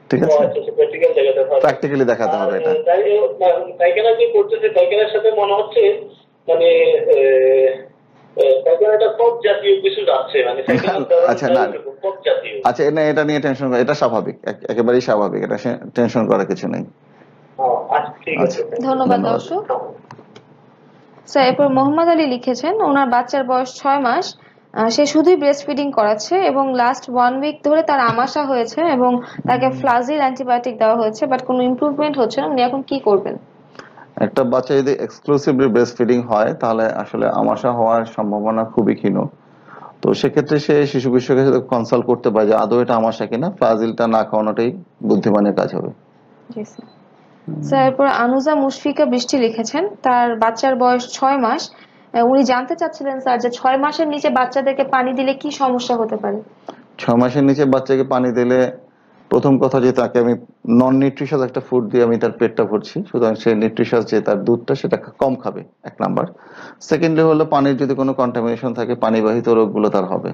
ঠিক আছে, প্র্যাকটিক্যালি দেখাতে হবে এটা। পায়খানা যে করতেছে, পায়খানার সাথে মনে হচ্ছে মানে আচ্ছা না, আচ্ছা এটা নিয়ে টেনশন করা, এটা স্বাভাবিক, একেবারেই স্বাভাবিক, এটা টেনশন করার কিছু নেই। ধন্যবাদ দর্শক। স্যার এরপর মোহাম্মদ আলী লিখেছেন ওনার বাচ্চার বয়স 6 মাস, সে শুধুই ব্রেস্ট ফিডিং করাচ্ছে এবং লাস্ট 1 উইক ধরে তার আমাশা হয়েছে এবং তাকে ফ্লাজিল অ্যান্টিবায়োটিক দেওয়া হয়েছে, বাট কোনো ইমপ্রুভমেন্ট হচ্ছে না। উনি এখন কি করবেন? একটা বাচ্চা যদি এক্সক্লুসিভলি ব্রেস্ট ফিডিং হয়, তাহলে আসলে আমাশা হওয়ার সম্ভাবনা খুবই ক্ষীণ। তো সেক্ষেত্রে সে শিশু বিশেষজ্ঞের সাথে কনসাল্ট করতে পারে যে আদৌ এটা আমাশা কিনা, ফ্লাজিলটা না খাওয়ানোটাই বুদ্ধিমানের কাজ হবে। জি স্যার। স্যার এরপর আনুজা মুশফিকা বৃষ্টি লিখেছেন, তার বাচ্চার বয়স 6 মাস। উনি জানতে চাচ্ছিলেন স্যার যে 6 মাসের নিচে বাচ্চাদেরকে পানি দিলে কি সমস্যা হতে পারে? 6 মাসের নিচে বাচ্চাকে পানি দিলে প্রথম কথা যে তাকে আমি নন নিউট্রিশাস একটা ফুড দিয়ে আমি তার পেটটা ভরছি, সুতরাং সেই নিউট্রিশাস যে তার দুধটা সেটা কম খাবে, এক নাম্বার। সেকেন্ডলি হলো পানির যদি কোনো কন্টামিনেশন থাকে, পানিবাহিত রোগগুলো তার হবে,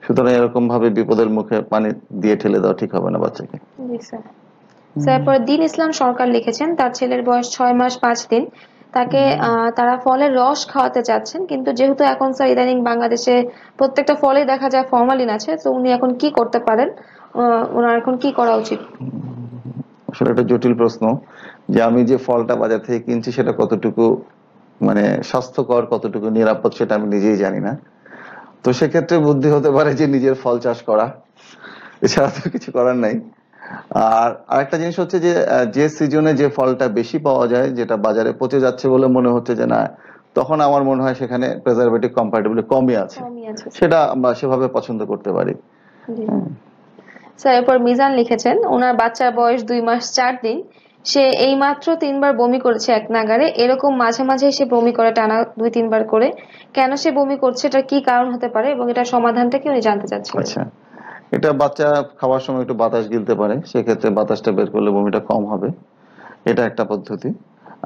সুতরাং এরকম ভাবে বিপদের মুখে পানি দিয়ে ঠেলে দেওয়া ঠিক হবে না বাচ্চাকে। জি স্যার। স্যার পরে দিন ইসলাম সরকার লিখেছেন, তার ছেলের বয়স 6 মাস 5 দিন। তাকে তারা ফলের রস খাওয়াতে চাচ্ছেন, কিন্তু যেহেতু এখন স্যার ইদানিং বাংলাদেশে প্রত্যেকটা ফলে দেখা যায় ফরমালিন আছে, তো উনি এখন কি করতে পারেন, ওনার এখন কি করা উচিত? আসলে একটা জটিল প্রশ্ন যে আমি যে ফলটা বাজার থেকে কিনছি সেটা কতটুকু মানে স্বাস্থ্যকর, কতটুকু নিরাপদ সেটা আমি নিজেই জানি না। তো সেক্ষেত্রে বুদ্ধি হতে পারে যে নিজের ফল চাষ করা, এছাড়া তো কিছু করার নাই। আর আরেকটা জিনিস হচ্ছে যে যে সিজনে যে ফলটা বেশি পাওয়া যায়, যেটা বাজারে পচে যাচ্ছে বলে মনে হচ্ছে যে না, তখন আমার মনে হয় সেখানে প্রেজারভেটিভ কম্পারেটিভলি কমই আছে, সেটা আমরা সেভাবে পছন্দ করতে পারি। স্যার এরপর মিজান লিখেছেন, ওনার বাচ্চার বয়স 2 মাস 4 দিন। সে এইমাত্র 3 বার বমি করেছে এক নাগারে, এরকম মাঝে মাঝে সে বমি করে টানা 2-3 বার করে। কেন সে বমি করছে, এটা কি কারণ হতে পারে এবং এটা সমাধানটা কি উনি জানতে চাচ্ছেন? আচ্ছা, এটা বাচ্চা খাওয়ার সময় একটু বাতাস গিলতে পারে, সেক্ষেত্রে বাতাসটা বের করলে বমিটা কম হবে, এটা একটা পদ্ধতি।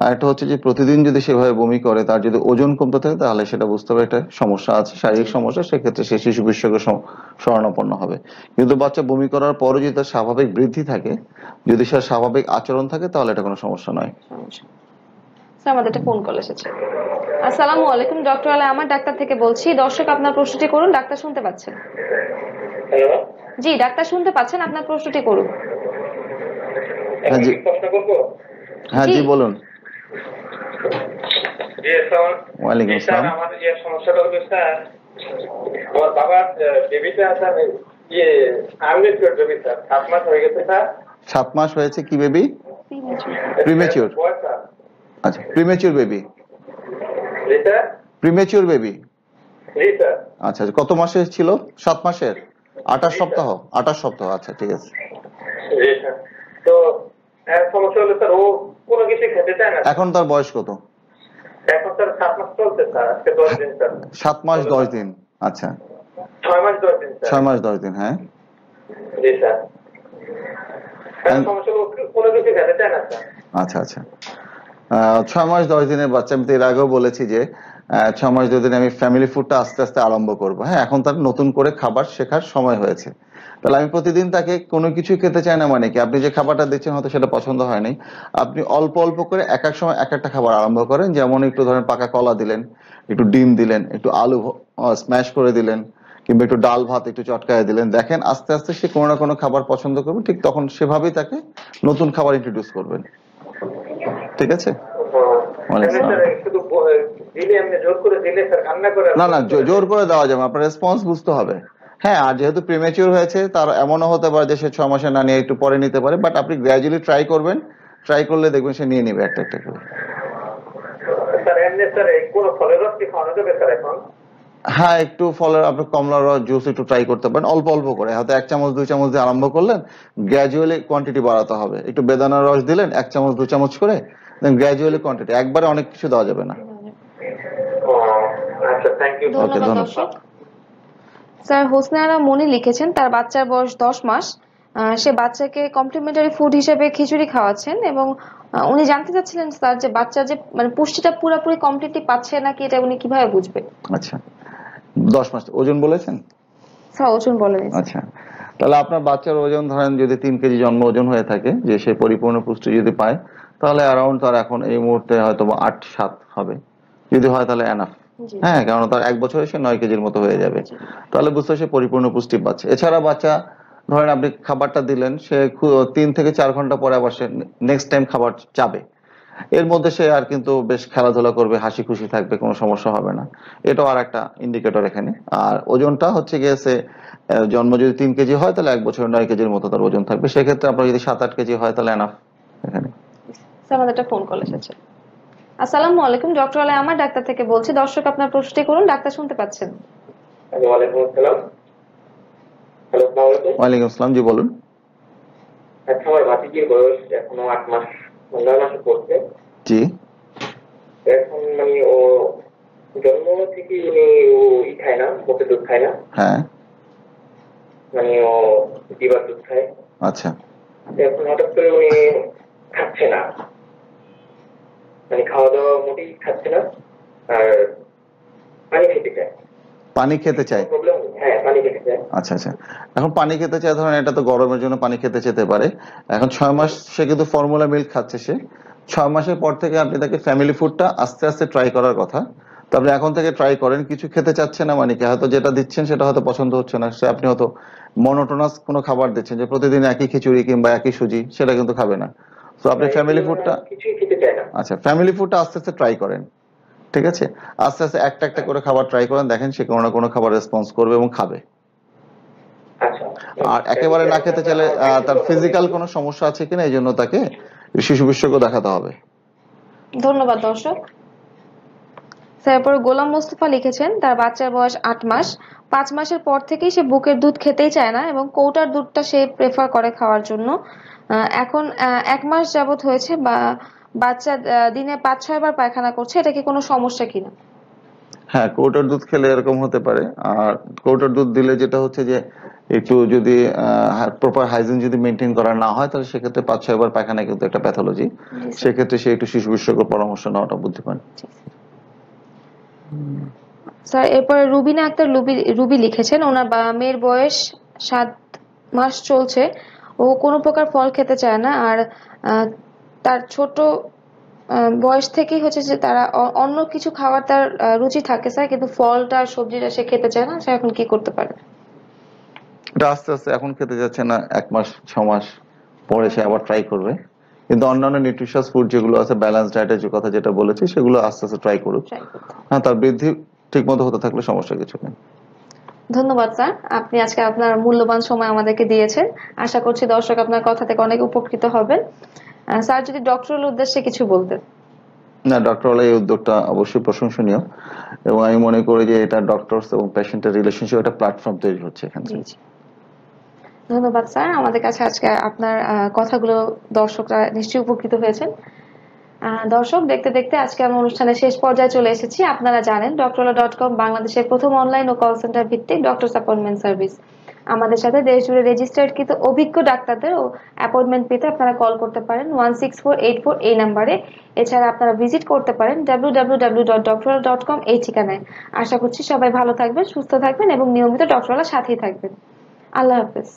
আর একটা হচ্ছে যে প্রতিদিন যদি সেভাবে বমি করে, তার যদি ওজন কমতে থাকে তাহলে সেটা বুঝতে হবে একটা সমস্যা আছে, শারীরিক সমস্যা, সেক্ষেত্রে সে শিশু বিশেষজ্ঞ শরণাপন্ন হবে। কিন্তু বাচ্চা বমি করার পরও যদি তার স্বাভাবিক বৃদ্ধি থাকে, যদি সে স্বাভাবিক আচরণ থাকে, তাহলে এটা কোনো সমস্যা নয়। স্যার আমাদের একটা ফোন কল এসেছে। আসসালামু আলাইকুম, ডক্টর আলাই আমার ডাক্তার থেকে বলছি। দর্শক আপনার প্রশ্নটি করুন, ডাক্তার শুনতে পাচ্ছেন। হ্যালো, জি ডাক্তার শুনতে পাচ্ছেন, আপনার প্রশ্নটি করুন। হ্যাঁ জি, প্রশ্ন করবো? হ্যাঁ জি বলুন। জি স্যার, ওয়ালাইকুম আসসালাম। আমার সমস্যাটা হলো স্যার, আমার বাবার বেবিটা স্যার আনমেচিউর বেবি স্যার, 7 মাস হয়ে গেছে স্যার। 7 মাস হয়েছে, কি বেবি? প্রিমেচিউর। আচ্ছা, প্রিমেচিউর বেবি। জি স্যার। Premature baby. জি স্যার। আচ্ছা, কত মাসে ছিল? 7 মাসের 28 সপ্তাহ। 28 সপ্তাহ, আচ্ছা ঠিক আছে। জি স্যার। তো সমস্যা হলো স্যার, ও কোনো কিছু খেতে চায় না। এখন তার বয়স কত? এখন স্যার 7 মাস চলছে স্যার, আজকে 10 দিন স্যার। 7 মাস 10 দিন, আচ্ছা। 6 মাস 10 দিন স্যার। 6 মাস 10 দিন, হ্যাঁ। জি স্যার। সমস্যা হলো কোনো কিছু খেতে চায় না স্যার। আচ্ছা আচ্ছা, 6 মাস 10 দিনের বাচ্চা, আমি তো এর আগেও বলেছি যে 6 মাস 10 দিনে আমি ফ্যামিলি ফুডটা আস্তে আস্তে আরম্ভ করবো। হ্যাঁ, এখন তার নতুন করে খাবার শেখার সময় হয়েছে। তাহলে আমি প্রতিদিন তাকে কোনো কিছু খেতে চাই না মানে কি, আপনি যে খাবারটা দিচ্ছেন হয়তো সেটা পছন্দ হয়নি, আপনি অল্প অল্প করে এক এক সময় এক একটা খাবার আরম্ভ করেন। যেমন একটু ধরেন পাকা কলা দিলেন, একটু ডিম দিলেন, একটু আলু স্ম্যাশ করে দিলেন, কিংবা একটু ডাল ভাত একটু চটকায় দিলেন। দেখেন আস্তে আস্তে সে কোনো না কোনো খাবার পছন্দ করবে, ঠিক তখন সেভাবেই তাকে নতুন খাবার ইন্ট্রোডিউস করবেন। ঠিক আছে? না না, জোর করে দেওয়া যাবে, আপনার রেসপন্স বুঝতে হবে। হ্যাঁ, আর যেহেতু প্রিমেচিউর হয়েছে, তার এমনও হতে পারে যে সে 6 মাসে না নিয়ে একটু পরে নিতে পারে, বাট আপনি গ্র্যাজুয়ালি ট্রাই করবেন, ট্রাই করলে দেখবেন সে নিয়ে নেবে একটা একটা করে। হ্যাঁ, একটু ফলের আপনি কমলার রস জুস একটু ট্রাই করতে পারেন, অল্প অল্প করে, হয়তো 1 চামচ 2 চামচ দিয়ে আরম্ভ করলেন, গ্র্যাজুয়ালি কোয়ান্টিটি বাড়াতে হবে। একটু বেদানার রস দিলেন 1 চামচ 2 চামচ করে, দেন গ্র্যাজুয়ালি কোয়ান্টিটি, একবারে অনেক কিছু দেওয়া যাবে না। ধন্যবাদ। স্যার হোসনারা মনি লিখেছেন, তার বাচ্চার বয়স 10 মাস। সে বাচ্চাকে কমপ্লিমেন্টারি ফুড হিসেবে খিচুড়ি খাওয়াচ্ছেন এবং উনি জানতে চাচ্ছিলেন স্যার যে বাচ্চা যে মানে পুষ্টিটা পুরোপুরি কমপ্লিটলি পাচ্ছে নাকি, এটা উনি কিভাবে বুঝবে? আচ্ছা, 10 মাস ওজন বলেছেন? স্যার ওজন বলেন। আচ্ছা, তাহলে আপনার বাচ্চার ওজন ধরেন যদি 3 কেজি জন্ম ওজন হয়ে থাকে, যে সে পরিপূর্ণ পুষ্টি যদি পায়, তাহলে অ্যারাউন্ড তার এখন এই মুহূর্তে হয়তো 8-7 হবে, যদি হয় তাহলে এনাফ। হ্যাঁ, কারণ তার 1 বছরে সে 9 কেজির মতো হয়ে যাবে, তাহলে বুঝতে সে পরিপূর্ণ পুষ্টি পাচ্ছে। এছাড়া বাচ্চা ধরেন আপনি খাবারটা দিলেন, সে 3 থেকে 4 ঘন্টা পরে আবার সে নেক্সট টাইম খাবার চাবে, এর মধ্যে সে আর কিন্তু বেশ খেলাধুলা করবে, হাসি খুশি থাকবে, কোনো সমস্যা হবে না, এটাও আর একটা ইন্ডিকেটর এখানে। আর ওজনটা হচ্ছে গিয়ে সে জন্ম যদি 3 কেজি হয়, তাহলে 1 বছরে 9 কেজির মতো তার ওজন থাকবে। সেক্ষেত্রে আপনার যদি 7-8 কেজি হয়, তাহলে এনাফ এখানে। আমাদের একটা ফোন কল এসেছে। আসসালামু আলাইকুম, ডক্টর আলাই আমার ডাক্তার থেকে বলছি। দর্শক আপনার প্রশ্নটি করুন, ডাক্তার শুনতে পাচ্ছেন। ওয়ালাইকুম আসসালাম। হ্যালো, আসসালামু আলাইকুম। ওয়ালাইকুম আসসালাম, জি বলুন। আচ্ছা, আমার ভাতিজির বয়স এখনো 8 মাস, 9 মাসে পড়ছে। জি। এখন মানে ও জন্ম থেকে ও খায় না, মুখে দুধ খায় না। হ্যাঁ। মানে ও দিবার দুধ খায়। আচ্ছা। এখন হঠাৎ করে উনি খাচ্ছে না, মানে খাওয়া দাওয়া মোটেই খাচ্ছে না, আর পানি খেতে চায়। পানি খেতে চায়? প্রবলেম, হ্যাঁ পানি খেতে চায়। আচ্ছা আচ্ছা। এখন পানি খেতে চায়, ধরেন এটা তো গরমের জন্য পানি খেতে যেতে পারে। এখন 6 মাস সে কিন্তু ফর্মুলা মিল্ক খাচ্ছে। সে 6 মাসের পর থেকে আপনি তাকে ফ্যামিলি ফুডটা আস্তে আস্তে ট্রাই করার কথা। তো আপনি এখন থেকে ট্রাই করেন। কিছু খেতে চাচ্ছে না মানে কি, হয়তো যেটা দিচ্ছেন সেটা হয়তো পছন্দ হচ্ছে না, সে আপনি হয়তো মনোটোনাস কোনো খাবার দিচ্ছেন, যে প্রতিদিন একই খিচুড়ি কিংবা একই সুজি, সেটা কিন্তু খাবে না। তো আপনি ফ্যামিলি ফুডটা, কিছুই খেতে চায় না। আচ্ছা ফ্যামিলি ফুডটা আস্তে আস্তে ট্রাই করেন। ঠিক আছে, আস্তে আস্তে একটা একটা করে খাবার ট্রাই করেন, দেখেন সে কোনো না কোনো খাবার রেসপন্স করবে এবং খাবে। আর একেবারে না খেতে চাইলে তার ফিজিক্যাল কোনো সমস্যা আছে কিনা, এই জন্য তাকে শিশু বিশেষজ্ঞ দেখাতে হবে। ধন্যবাদ দর্শক। তারপর গোলাম মোস্তফা লিখেছেন তার বাচ্চার বয়স 8 মাস, 5 মাসের পর থেকেই সে বুকের দুধ খেতেই চায় না এবং কৌটার দুধটা সে প্রেফার করে খাওয়ার জন্য। এখন 1 মাস যাবত হয়েছে, বা বাচ্চা দিনে 5-6 বার পায়খানা করছে, এটা কি কোনো সমস্যা কিনা? হ্যাঁ, কৌটার দুধ খেলে এরকম হতে পারে। আর কৌটার দুধ দিলে যেটা হচ্ছে যে একটু যদি প্রপার হাইজিন যদি মেনটেন করা না হয়, তাহলে সেক্ষেত্রে 5-6 বার পায়খানা কিন্তু একটা প্যাথোলজি। সেক্ষেত্রে সে একটু শিশু বিশেষজ্ঞ পরামর্শ নেওয়াটা বুদ্ধিমান। স্যার এরপরে রুবিনা আক্তার রুবি লিখেছেন ওনার মেয়ের বয়স 7 মাস চলছে, ও কোনো প্রকার ফল খেতে চায় না, আর তার ছোট বয়স থেকেই হচ্ছে যে তারা অন্য কিছু খাবার তার রুচি থাকে স্যার, কিন্তু ফলটা আর সবজিটা সে খেতে চায় না। সে এখন কি করতে পারে? এটা আস্তে আস্তে, এখন খেতে যাচ্ছে না, 1 মাস 6 মাস পরে সে আবার ট্রাই করবে। কিন্তু অন্যান্য নিউট্রিশিয়াস ফুড যেগুলো আছে, ব্যালেন্স ডায়েটের যে কথা যেটা বলেছি, সেগুলো আস্তে আস্তে ট্রাই করুক। হ্যাঁ, তার বৃদ্ধি ঠিক মতো হতে থাকলে সমস্যা কিছু নেই। ধন্যবাদ স্যার, আপনি আজকে আপনার মূল্যবান সময় আমাদেরকে দিয়েছেন। আশা করছি দর্শক আপনার কথা থেকে অনেক উপকৃত হবেন। স্যার যদি ডক্টরের উদ্দেশ্যে কিছু বলতেন। না, ডক্টর এই উদ্যোগটা অবশ্যই প্রশংসনীয়, এবং আমি মনে করি যে এটা ডক্টরস এবং পেশেন্টের রিলেশনশিপ একটা প্ল্যাটফর্ম তৈরি হচ্ছে এখানে। ধন্যবাদ স্যার, আমাদের কাছে আজকে আপনার কথাগুলো দর্শকরা নিশ্চয়ই উপকৃত হয়েছেন। দর্শক, দেখতে দেখতে আজকে আমরা অনুষ্ঠানের শেষ পর্যায়ে চলে এসেছি। আপনারা জানেন doctorla.com বাংলাদেশের প্রথম অনলাইন ও কল সেন্টার ভিত্তিক ডক্টরস অ্যাপয়েন্টমেন্ট সার্ভিস। আমাদের সাথে দেশ জুড়ে রেজিস্টার্ড কিন্তু অভিজ্ঞ ডাক্তারদের ও অ্যাপয়েন্টমেন্ট পেতে আপনারা কল করতে পারেন 16484 এই নাম্বারে। এছাড়া আপনারা ভিজিট করতে পারেন www.doctorla.com এই ঠিকানায়। আশা করছি সবাই ভালো থাকবেন, সুস্থ থাকবেন এবং নিয়মিত ডক্টরলার সাথেই থাকবেন। আল্লাহ হাফেজ।